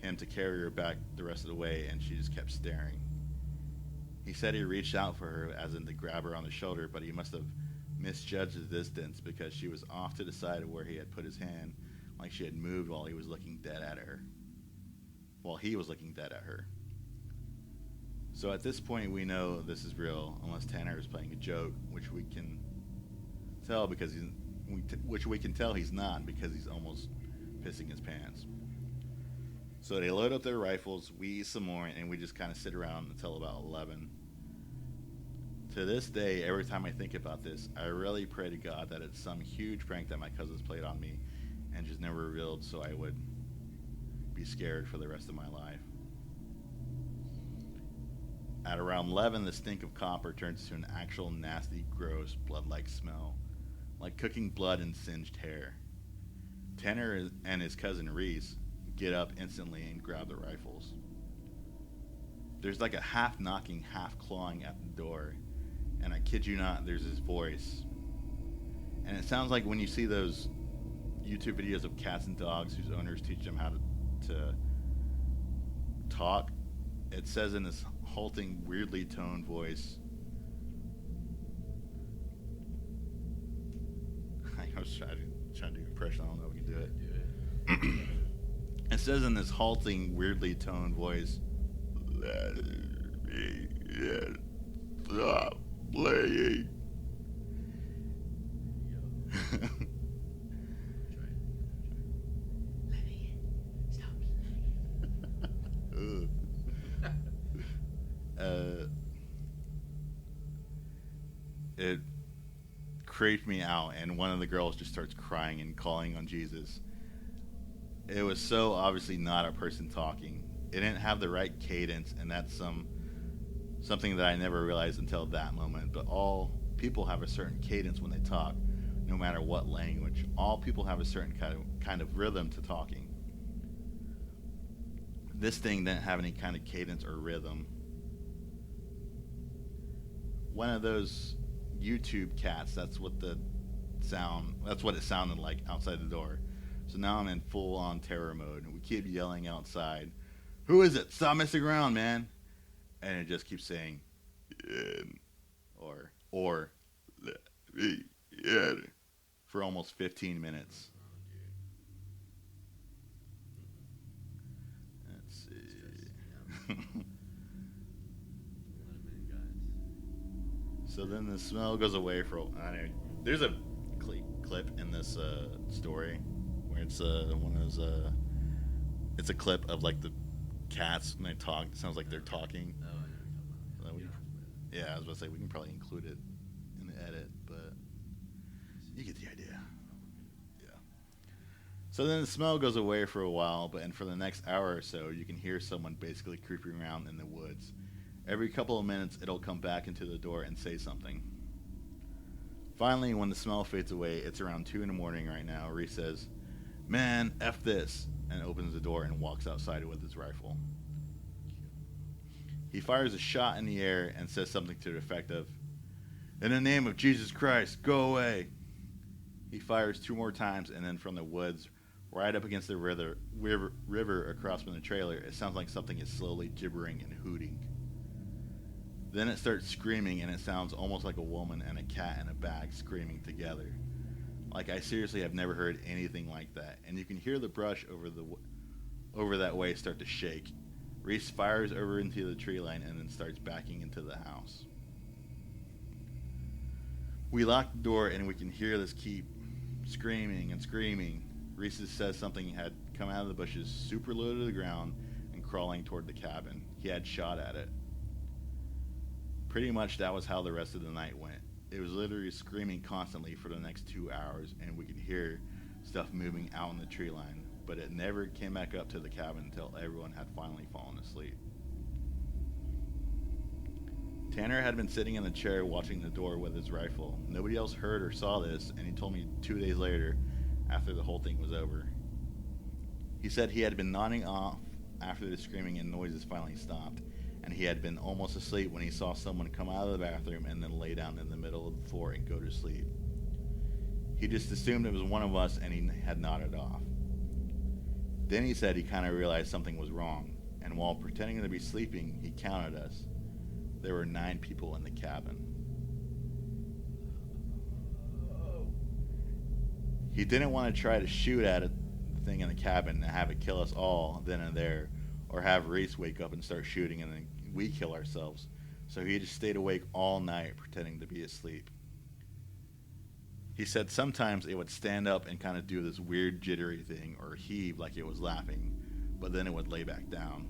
him to carry her back the rest of the way, and she just kept staring. He said he reached out for her, as in to grab her on the shoulder, but he must have misjudged the distance because she was off to the side of where he had put his hand, like she had moved while he was looking dead at her. So at this point, we know this is real, unless Tanner is playing a joke, which we can tell he's not, because he's almost pissing his pants. So they load up their rifles, we eat some more, and we just kind of sit around until about 11. To this day, every time I think about this, I really pray to God that it's some huge prank that my cousins played on me and just never revealed, so I would be scared for the rest of my life. At around 11, the stink of copper turns to an actual nasty, gross, blood-like smell, like cooking blood and singed hair. Tanner and his cousin Reese get up instantly and grab the rifles. There's like a half knocking, half clawing at the door, and I kid you not, there's this voice. And it sounds like when you see those YouTube videos of cats and dogs whose owners teach them how to talk. It says in this halting, weirdly toned voice. I was trying to do an impression. I don't know if we can do it. It says in this halting, weirdly toned voice, "Let me stop playing." It creeped me out, and one of the girls just starts crying and calling on Jesus. It was so obviously not a person talking. It didn't have the right cadence, and that's something that I never realized until that moment. But all people have a certain cadence when they talk, no matter what language. All people have a certain kind of rhythm to talking. This thing didn't have any kind of cadence or rhythm. One of those YouTube cats, that's what it sounded like outside the door. So now I'm in full on terror mode. We keep yelling outside, "Who is it? Stop messing around, man." And it just keeps saying, or "Let me in," for almost 15 minutes. Let's see. So then the smell goes away for. I know there's a clip in this story where it's one of those. It's a clip of like the cats when they talk. It sounds like they're talking. Oh, I know what you're talking about. Yeah, I was about to say we can probably include it in the edit, but you get the idea. Yeah. So then the smell goes away for a while, and for the next hour or so, you can hear someone basically creeping around in the woods. Every couple of minutes, it'll come back into the door and say something. Finally, when the smell fades away, it's around 2 in the morning right now. Reese says, "Man, F this," and opens the door and walks outside with his rifle. He fires a shot in the air and says something to the effect of, "In the name of Jesus Christ, go away." He fires 2 more times, and then from the woods, right up against the river across from the trailer, it sounds like something is slowly gibbering and hooting. Then it starts screaming, and it sounds almost like a woman and a cat in a bag screaming together. Like, I seriously have never heard anything like that. And you can hear the brush over that way start to shake. Reese fires over into the tree line and then starts backing into the house. We lock the door and we can hear this keep screaming and screaming. Reese says something had come out of the bushes, super low to the ground, and crawling toward the cabin. He had shot at it. Pretty much that was how the rest of the night went. It was literally screaming constantly for the next 2 hours, and we could hear stuff moving out in the tree line, but it never came back up to the cabin until everyone had finally fallen asleep. Tanner had been sitting in the chair watching the door with his rifle. Nobody else heard or saw this, and he told me 2 days later, after the whole thing was over. He said he had been nodding off after the screaming and noises finally stopped, and he had been almost asleep when he saw someone come out of the bathroom and then lay down in the middle of the floor and go to sleep. He just assumed it was one of us, and he had nodded off. Then he said he kind of realized something was wrong, and while pretending to be sleeping, he counted us. There were 9 people in the cabin. He didn't want to try to shoot at the thing in the cabin and have it kill us all then and there, or have Reese wake up and start shooting and then we kill ourselves. So he just stayed awake all night pretending to be asleep. He said sometimes it would stand up and kind of do this weird jittery thing or heave like it was laughing, but then it would lay back down.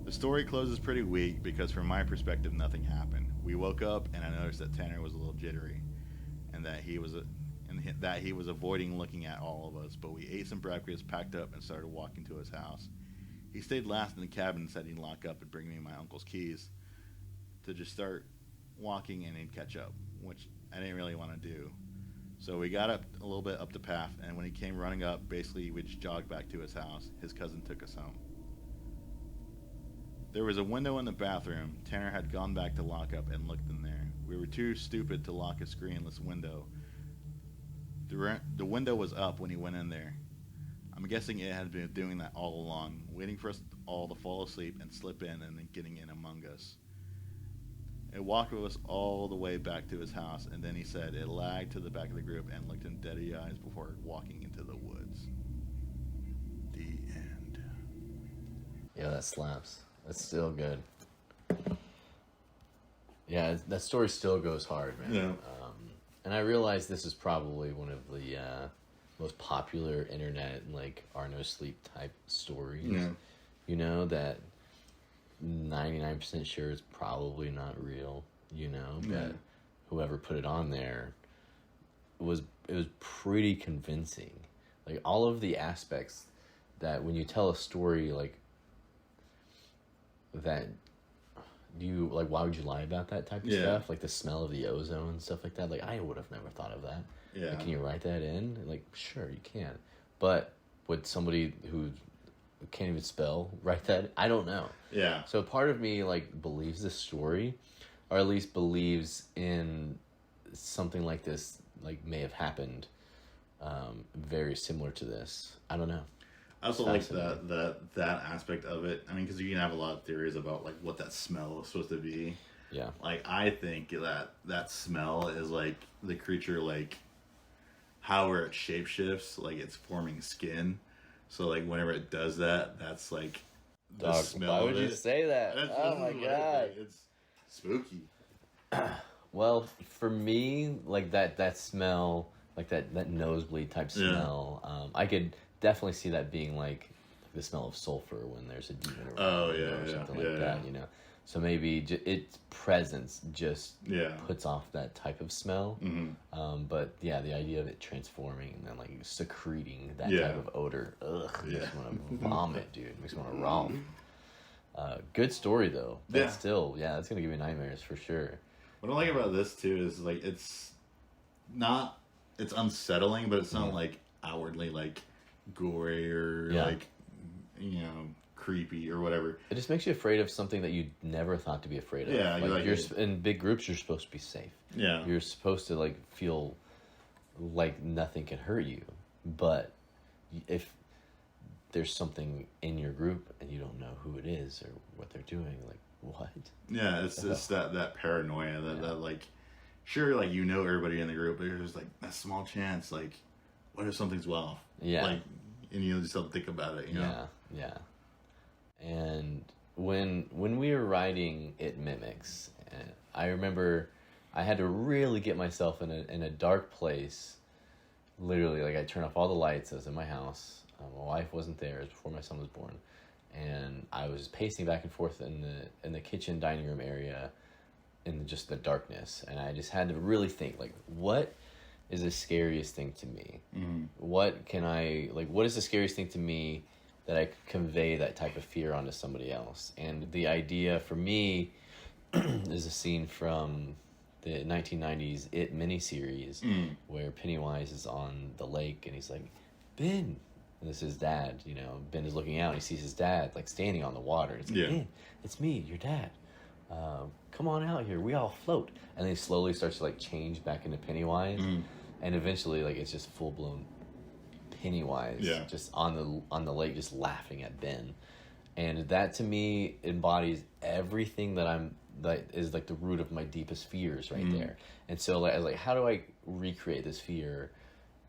The story closes pretty weak because from my perspective nothing happened. We woke up and I noticed that Tanner was a little jittery and that he was avoiding looking at all of us, but we ate some breakfast, packed up, and started walking to his house. He stayed last in the cabin and said he'd lock up and bring me my uncle's keys to just start walking and he'd catch up, which I didn't really want to do. So we got up a little bit up the path, and when he came running up, basically we just jogged back to his house. His cousin took us home. There was a window in the bathroom. Tanner had gone back to lock up and looked in there. We were too stupid to lock a screenless window. The window was up when he went in there. I'm guessing it had been doing that all along, waiting for us all to fall asleep and slip in and then getting in among us. It walked with us all the way back to his house, and then he said it lagged to the back of the group and looked in dead eyes before walking into the woods. The end. Yeah, that slaps. That's still good. Yeah, that story still goes hard, man. Yeah. And I realize this is probably one of the most popular internet, like, are no sleep type stories. Yeah. You know, that 99% sure it's probably not real, you know, but whoever put it on there it was pretty convincing. Like, all of the aspects that when you tell a story like that, why would you lie about that type of stuff? Like the smell of the ozone and stuff like that. Like, I would have never thought of that. Yeah. Like, can you write that in? Like, sure, you can. But would somebody who can't even spell write that? I don't know. Yeah. So part of me, like, believes this story, or at least believes in something like this, like, may have happened very similar to this. I don't know. I also like that aspect of it. I mean, because you can have a lot of theories about like what that smell is supposed to be. Yeah. Like, I think that smell is like the creature, like how where it shapeshifts, like it's forming skin. So like whenever it does that, that's like the Dog, smell. why of would you it. say that? That's Oh my god. It's spooky. Well, for me, like that smell, like that nosebleed type smell, I could definitely see that being like the smell of sulfur when there's a demon around, or something like that, you know. So maybe its presence just puts off that type of smell. Mm-hmm. But yeah, the idea of it transforming and then like secreting that type of odor, makes me want to vomit, dude. Makes me want to romp. Good story though. But still, that's gonna give me nightmares for sure. What I like about this too is like it's unsettling, but it's not like outwardly like gory or like, you know, creepy or whatever. It just makes you afraid of something that you never thought to be afraid of. Yeah, like you're in big groups, you're supposed to be safe. Yeah, you're supposed to like feel like nothing can hurt you. But if there's something in your group and you don't know who it is or what they're doing, like what? Yeah, it's just that paranoia that like, sure, like you know everybody in the group, but there's like that small chance, like, what if something's off? Yeah, like, and you just don't think about it. You know? Yeah. And when we were writing It Mimics, And I remember I had to really get myself in a dark place. Literally, like I turned off all the lights. I was in my house. My wife wasn't there. It was before my son was born, and I was pacing back and forth in the kitchen dining room area, in just the darkness. And I just had to really think, like, what is the scariest thing to me? Mm-hmm. What is the scariest thing to me that I could convey that type of fear onto somebody else? And the idea for me is a scene from the 1990s It miniseries where Pennywise is on the lake and he's like, Ben, and this is his dad, you know, Ben is looking out and he sees his dad like standing on the water. It's like, Ben, it's me, your dad. Come on out here, we all float. And then he slowly starts to like change back into Pennywise, and eventually like it's just full blown Pennywise, just on the lake, just laughing at Ben. And that to me embodies everything that is like the root of my deepest fears right there. And so like, I was like, how do I recreate this fear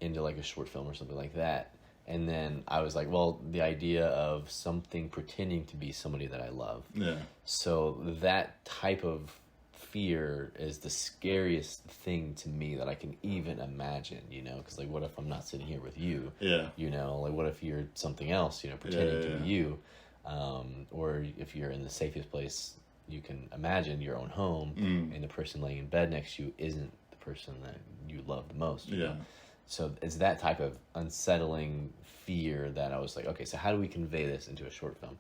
into like a short film or something like that? And then I was like, well, the idea of something pretending to be somebody that I love. Yeah. So that type of fear is the scariest thing to me that I can even imagine, you know? Because, like, what if I'm not sitting here with you? Yeah. You know, like, what if you're something else, you know, pretending to be you? Or if you're in the safest place you can imagine, your own home, and the person laying in bed next to you isn't the person that you love the most. You know? So it's that type of unsettling fear that I was like, okay, so how do we convey this into a short film?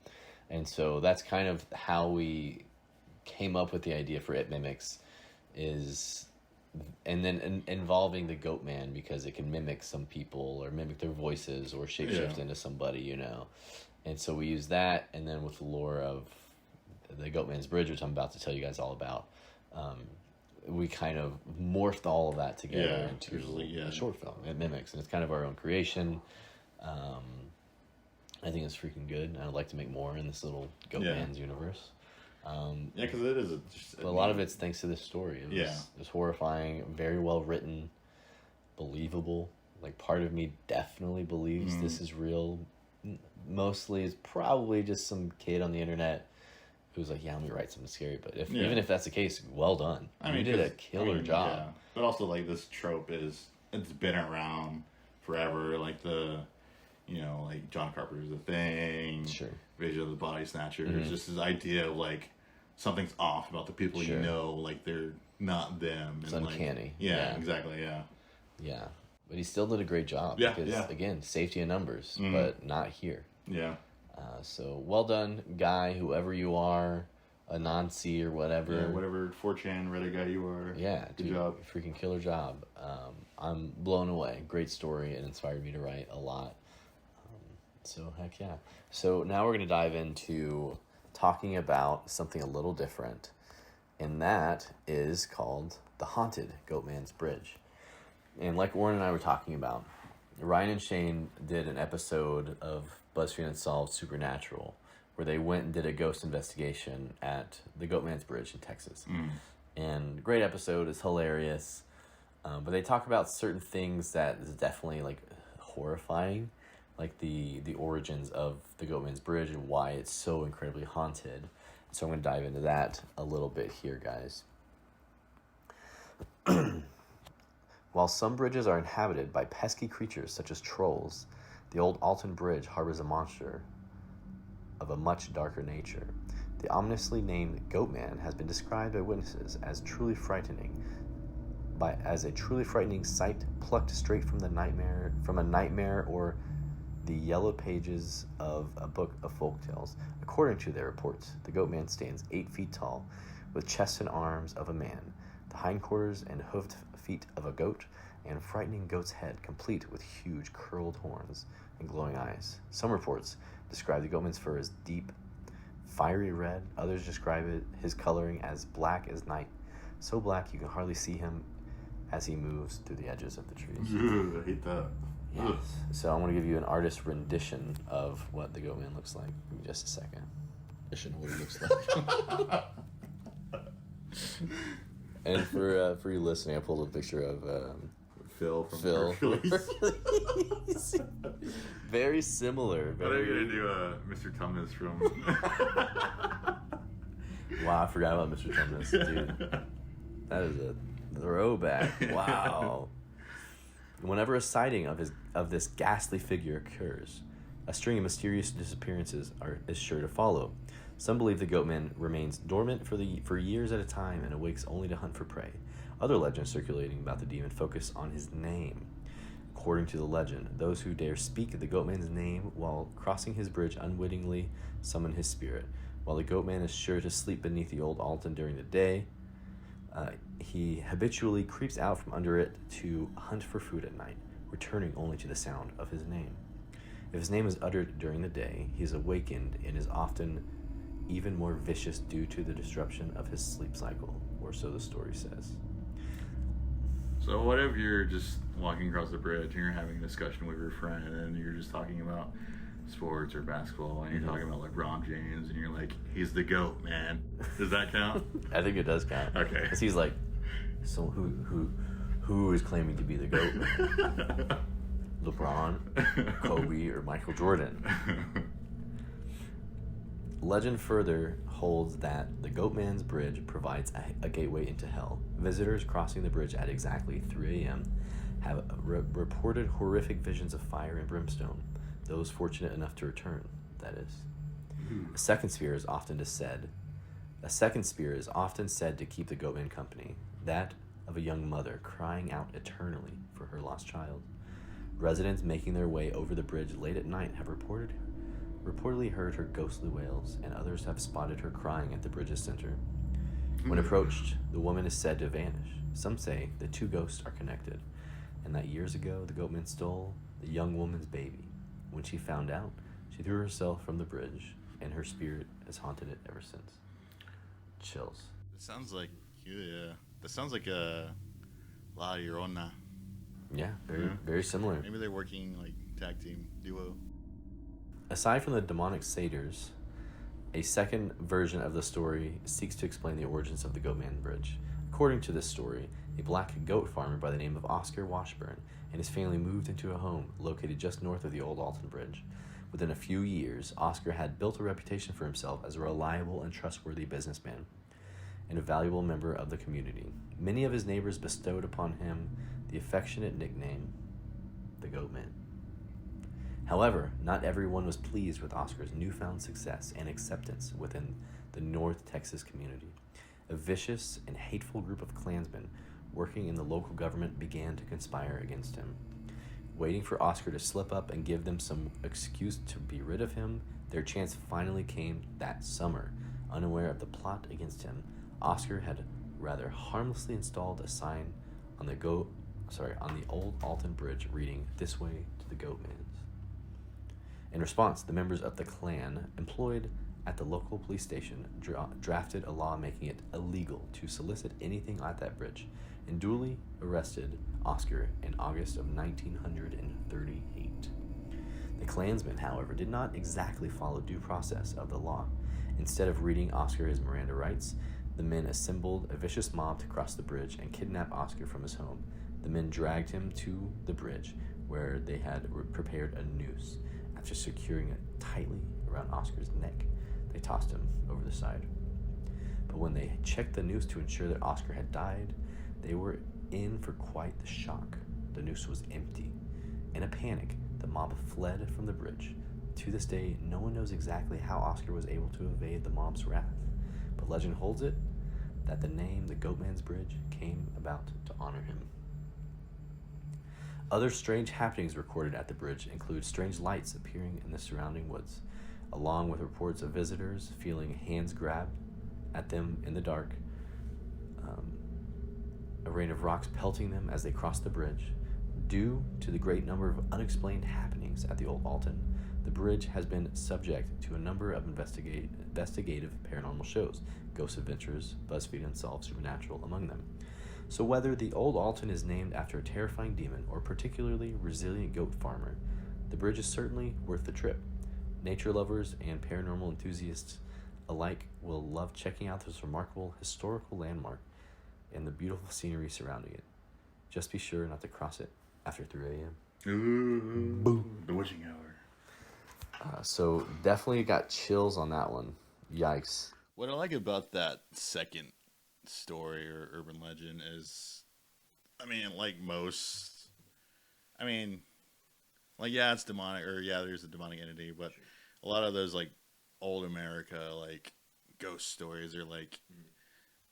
And so that's kind of how we came up with the idea for It Mimics, and then involving the Goatman, because it can mimic some people or mimic their voices or shapeshift into somebody, you know. And so we use that, and then with the lore of the Goatman's Bridge, which I'm about to tell you guys all about, we kind of morphed all of that together into a short film. It Mimics, and it's kind of our own creation. I think it's freaking good. I'd like to make more in this little Goatman's universe. Because it is a lot of it's thanks to this story. It's horrifying, very well written, believable. Like, part of me definitely believes this is real. Mostly it's probably just some kid on the internet who's like, yeah, let me write something scary. But even if that's the case, well done. I mean, you did a killer job. Yeah. But also, like, this trope it's been around forever. Like like John Carpenter's The Thing, Vision of the Body Snatcher. It's just this idea of, like, something's off about the people you know, like, they're not them. It's uncanny. Like, yeah, exactly, yeah. Yeah. But he still did a great job. Because, again, safety in numbers, but not here. Yeah. So, well done, guy, whoever you are, a Nazi or whatever. Yeah, whatever 4chan Reddit guy you are. Yeah, good job. Freaking killer job. I'm blown away. Great story. It inspired me to write a lot. So, heck yeah. So, now we're going to dive into talking about something a little different. And that is called The Haunted Goatman's Bridge. And like Orrin and I were talking about, Ryan and Shane did an episode of BuzzFeed Unsolved Supernatural where they went and did a ghost investigation at the Goatman's Bridge in Texas. And great episode. It's hilarious. But they talk about certain things that is definitely, like, horrifying, like the origins of the Goatman's Bridge and why it's so incredibly haunted. So I'm going to dive into that a little bit here, guys. While some bridges are inhabited by pesky creatures such as trolls, the old Alton Bridge harbors a monster of a much darker nature. The ominously named Goatman has been described by witnesses as a truly frightening sight plucked straight from a nightmare or the yellow pages of a book of folktales. According to their reports, the Goatman stands 8 feet tall, with chest and arms of a man, the hindquarters and hoofed feet of a goat, and a frightening goat's head, complete with huge curled horns and glowing eyes. Some reports describe the Goatman's fur as deep, fiery red. Others describe his coloring as black as night, so black you can hardly see him as he moves through the edges of the trees. I hate that. Yes. So I'm going to give you an artist rendition of what the Goatman looks like. Give me just a second. What he looks like. And for you listening, I pulled a picture of Phil from Phil. Hercules. Very similar. What are you going to do Mr. Thomas from... Wow, I forgot about Mr. Tumnus, dude. That is a throwback. Wow. Whenever a sighting of this ghastly figure occurs, a string of mysterious disappearances is sure to follow. Some believe the Goatman remains dormant for years at a time and awakes only to hunt for prey. Other legends circulating about the demon focus on his name. According to the legend, those who dare speak the Goatman's name while crossing his bridge unwittingly summon his spirit. While the Goatman is sure to sleep beneath the old Alton during the day, he habitually creeps out from under it to hunt for food at night, returning only to the sound of his name. If his name is uttered during the day, he is awakened and is often even more vicious due to the disruption of his sleep cycle, or so the story says. So what if you're just walking across the bridge and you're having a discussion with your friend and you're just talking about sports or basketball and you're talking about LeBron James and you're like, he's the GOAT, man. Does that count? I think it does count. Okay. Because he's like, so who is claiming to be the GOAT? LeBron, Kobe, or Michael Jordan? Legend further holds that the Goatman's Bridge provides a gateway into hell. Visitors crossing the bridge at exactly 3 a.m. have reported horrific visions of fire and brimstone. Those fortunate enough to return, that is. A second spear is often said to keep the Goatman company, that of a young mother crying out eternally for her lost child. Residents making their way over the bridge late at night have reportedly heard her ghostly wails, and others have spotted her crying at the bridge's center. When approached, the woman is said to vanish. Some say the two ghosts are connected, and that years ago the Goatman stole the young woman's baby. When she found out, she threw herself from the bridge, and her spirit has haunted it ever since. Chills. It sounds like, that sounds like a La Llorona. Yeah, very similar. Maybe they're working like tag team duo. Aside from the demonic satyrs, a second version of the story seeks to explain the origins of the Goatman Bridge. According to this story, a black goat farmer by the name of Oscar Washburn and his family moved into a home located just north of the old Alton Bridge. Within a few years, Oscar had built a reputation for himself as a reliable and trustworthy businessman and a valuable member of the community. Many of his neighbors bestowed upon him the affectionate nickname, the Goatman. However, not everyone was pleased with Oscar's newfound success and acceptance within the North Texas community. A vicious and hateful group of Klansmen working in the local government began to conspire against him. Waiting for Oscar to slip up and give them some excuse to be rid of him, their chance finally came that summer. Unaware of the plot against him, Oscar had rather harmlessly installed a sign on the old Alton Bridge reading, "This way to the Goatman's." In response, the members of the Klan employed at the local police station drafted a law making it illegal to solicit anything at that bridge, and duly arrested Oscar in August of 1938. The Klansmen, however, did not exactly follow due process of the law. Instead of reading Oscar his Miranda rights, the men assembled a vicious mob to cross the bridge and kidnap Oscar from his home. The men dragged him to the bridge, where they had prepared a noose. After securing it tightly around Oscar's neck, they tossed him over the side. But when they checked the noose to ensure that Oscar had died, they were in for quite the shock. The noose was empty. In a panic, the mob fled from the bridge. To this day, no one knows exactly how Oscar was able to evade the mob's wrath, but legend holds it that the name the Goatman's Bridge came about to honor him. Other strange happenings recorded at the bridge include strange lights appearing in the surrounding woods, along with reports of visitors feeling hands grabbed at them in the dark, a rain of rocks pelting them as they crossed the bridge. Due to the great number of unexplained happenings at the old Alton, the bridge has been subject to a number of investigative paranormal shows, Ghost Adventures, BuzzFeed Unsolved Supernatural among them. So whether the old Alton is named after a terrifying demon or a particularly resilient goat farmer, the bridge is certainly worth the trip. Nature lovers and paranormal enthusiasts alike will love checking out this remarkable historical landmark and the beautiful scenery surrounding it. Just be sure not to cross it after 3 a.m. Ooh, boom. The witching hour. So definitely got chills on that one. Yikes. What I like about that second story or urban legend is, I mean, like most, I mean, like yeah, it's demonic, or yeah, there's a demonic entity, but a lot of those like old America like ghost stories are like,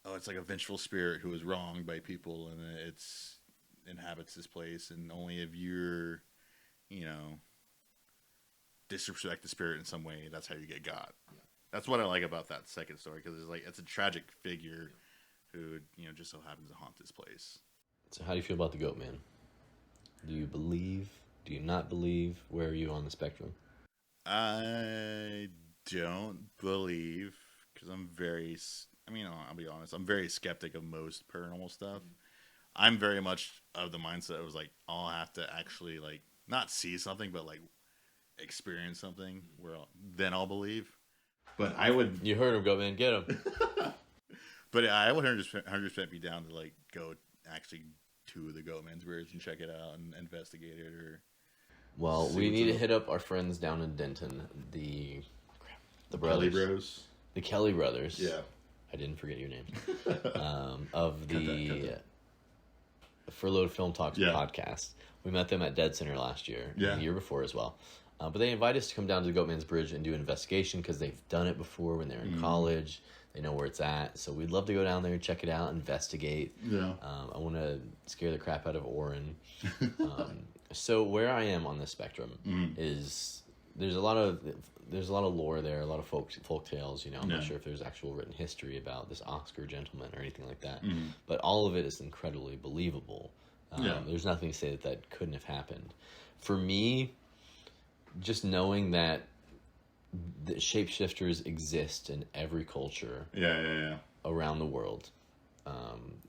oh, it's like a vengeful spirit who was wronged by people, and it's inhabits this place, and only if you're, you know, disrespect the spirit in some way, that's how you get got. Yeah. That's what I like about that second story, because it's like it's a tragic figure who, you know, just so happens to haunt this place. So how do you feel about the Goatman? Do you believe? Do you not believe? Where are you on the spectrum? I don't believe, because I'm very, I mean, I'll be honest, I'm very skeptic of most paranormal stuff. I'm very much of the mindset of like, I'll have to actually like not see something, but like experience something where then I'll believe. But I would. You heard him, Goatman. Get him. But I would 100% be down to like go actually to the Goatman's Bridge and check it out and investigate it. Or well, we need to hit up our friends down in Denton, the brothers, Kelly Bros, the Kelly brothers. Yeah, I didn't forget your names. Of the Furloughed Film Talks podcast. We met them at Dead Center last year, and the year before as well. But they invited us to come down to the Goatman's Bridge and do an investigation because they've done it before when they were in college. They know where it's at. So we'd love to go down there and check it out, investigate. Yeah. I want to scare the crap out of Orrin. So where I am on this spectrum is there's a lot of lore there, a lot of folk tales. You know, I'm not sure if there's actual written history about this Oscar gentleman or anything like that. But all of it is incredibly believable. There's nothing to say that couldn't have happened. For me, just knowing that the shapeshifters exist in every culture around the world.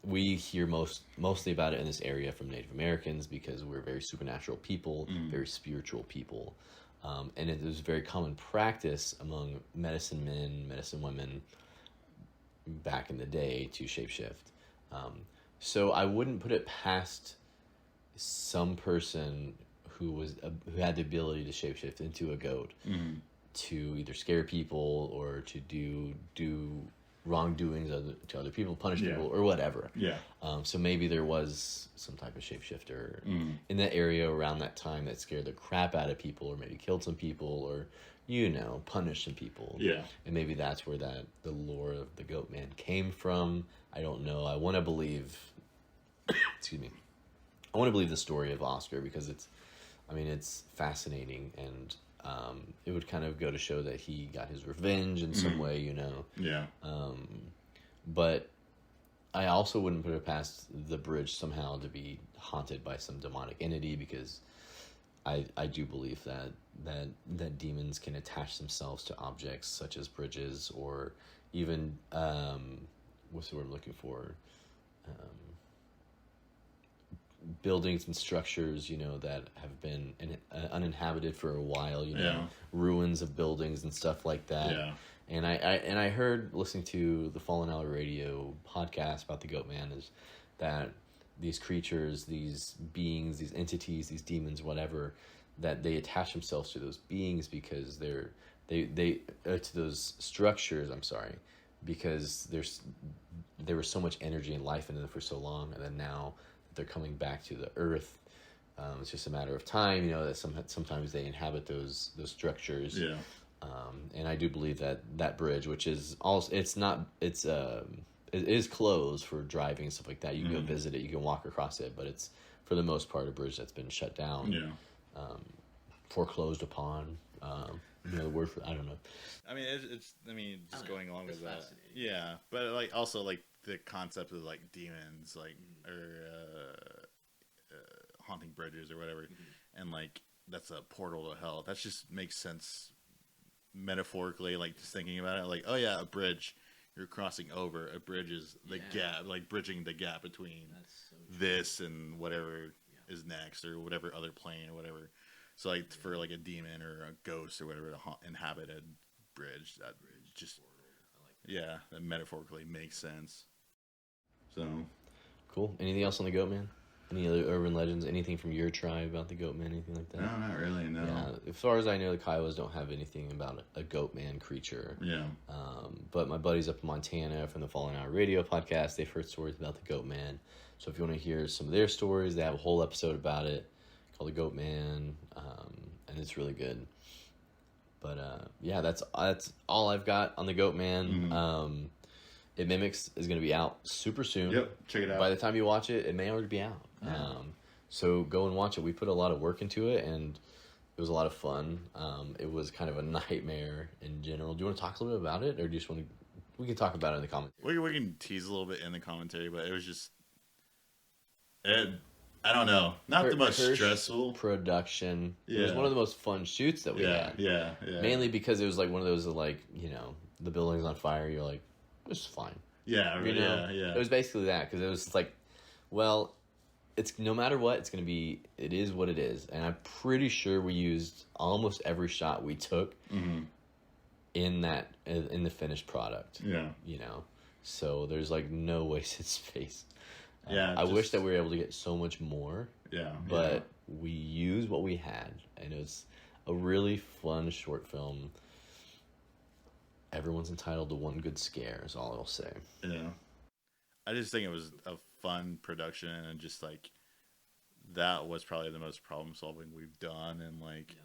We hear mostly about it in this area from Native Americans because we're very supernatural people, very spiritual people. And it was very common practice among medicine men, medicine women back in the day to shapeshift. So I wouldn't put it past some person who had the ability to shapeshift into a goat to either scare people or to do wrongdoings to other people, punish people, or whatever. So maybe there was some type of shapeshifter in that area around that time that scared the crap out of people, or maybe killed some people, or punished some people. And maybe that's where the lore of the Goatman came from. I don't know. I want to believe. Excuse me. I want to believe the story of Oscar because it's fascinating, and it would kind of go to show that he got his revenge in some way, But I also wouldn't put it past the bridge somehow to be haunted by some demonic entity, because I do believe that demons can attach themselves to objects such as bridges, or even what's the word I'm looking for? Buildings and structures, that have been uninhabited for a while, ruins of buildings and stuff like that. And I heard, listening to the Fallen Hour Radio podcast about the Goatman, is that these creatures, these beings, these entities, these demons, whatever, that they attach themselves to those beings because they to those structures. I'm sorry, because there was so much energy and life in them for so long, and then now they're coming back to the earth. It's just a matter of time, that sometimes they inhabit those structures. And I do believe that bridge, which is also, it is closed for driving and stuff like that. You can go visit it, you can walk across it, but it's for the most part a bridge that's been shut down, foreclosed upon. The word for, I don't know. I mean, just going along with that. Yeah, but like also like the concept of like demons, like or haunting bridges or whatever, and like that's a portal to hell. That just makes sense metaphorically, like just thinking about it. Like, oh yeah, a bridge, you're crossing over. A bridge is the gap, like bridging the gap between this and whatever is next, or whatever other plane or whatever. So like for like a demon or a ghost or whatever to inhabit a bridge, that just that metaphorically makes sense. So cool. Anything else on the Goatman? Any other urban legends? Anything from your tribe about the Goatman? Anything like that? No, not really. No. Yeah, as far as I know, the Kiowas don't have anything about a Goatman creature. Yeah. But my buddies up in Montana from the Fallen Hour Radio podcast, they've heard stories about the Goatman. So if you want to hear some of their stories, they have a whole episode about it called the Goatman, and it's really good. But yeah, that's all I've got on the Goatman. Mm-hmm. It Mimics is going to be out super soon. Yep, check it out. By the time you watch it, it may already be out. Yeah. So go and watch it. We put a lot of work into it, and it was a lot of fun. It was kind of a nightmare in general. Do you want to talk a little bit about it, or do you just want to? We can talk about it in the comments. We can tease a little bit in the commentary, but it was just, I don't know, not the most stressful production. Yeah. It was one of the most fun shoots that we had. Yeah. Mainly because it was like one of those like, the building's on fire. You're like, it's fine. Yeah, yeah. It was basically that, because it was like, well, it's no matter what, it is what it is. And I'm pretty sure we used almost every shot we took in the finished product. Yeah. So there's like no wasted space. Yeah. I wish that we were able to get so much more. Yeah. But we used what we had. And it's a really fun short film. Everyone's entitled to one good scare, is all I'll say. Yeah. I just think it was a fun production, and just like that was probably the most problem solving we've done, and like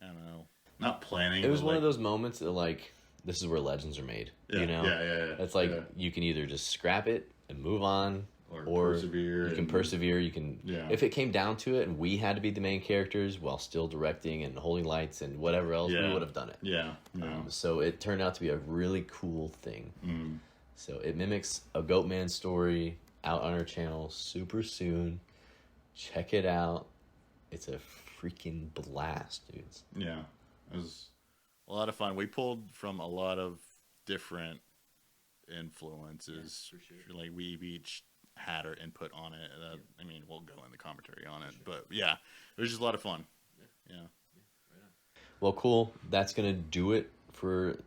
I don't know, not planning. It was one of those moments that like this is where legends are made. Yeah, yeah. It's like you can either just scrap it and move on, or persevere. You can persevere. You can. Yeah. If it came down to it, and we had to be the main characters while still directing and holding lights and whatever else, we would have done it. Yeah. So it turned out to be a really cool thing. Mm. So It Mimics a Goatman story out on our channel super soon. Check it out. It's a freaking blast, dudes. Yeah. It was a lot of fun. We pulled from a lot of different influences. Yeah, for sure. Like we've each had our input on it. I mean, we'll go in the commentary on it. But yeah, it was just a lot of fun. Yeah. Right on. Well, cool. That's going to do it for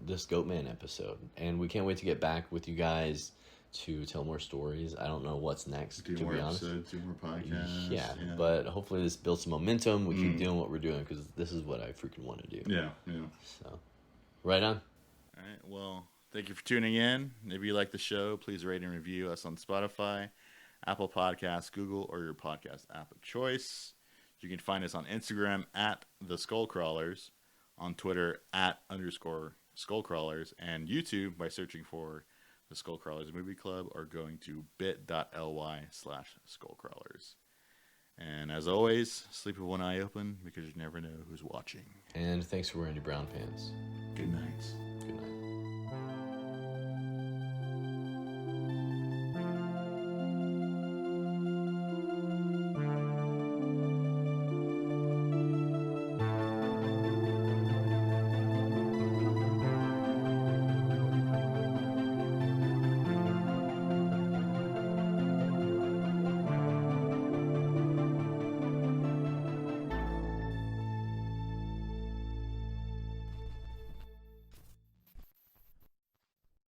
this Goatman episode. And we can't wait to get back with you guys to tell more stories. I don't know what's next, Do to more be honest. episodes, do more podcasts. Yeah, but hopefully this builds some momentum. We keep doing what we're doing, because this is what I freaking want to do. Yeah. So, right on. All right. Well, thank you for tuning in. If you like the show, please rate and review us on Spotify, Apple Podcasts, Google, or your podcast app of choice. You can find us on Instagram at The Skullcrawlers, on Twitter at _Skullcrawlers, and YouTube by searching for The Skullcrawlers Movie Club or going to bit.ly/Skullcrawlers. And as always, sleep with one eye open, because you never know who's watching. And thanks for wearing your brown pants. Good night.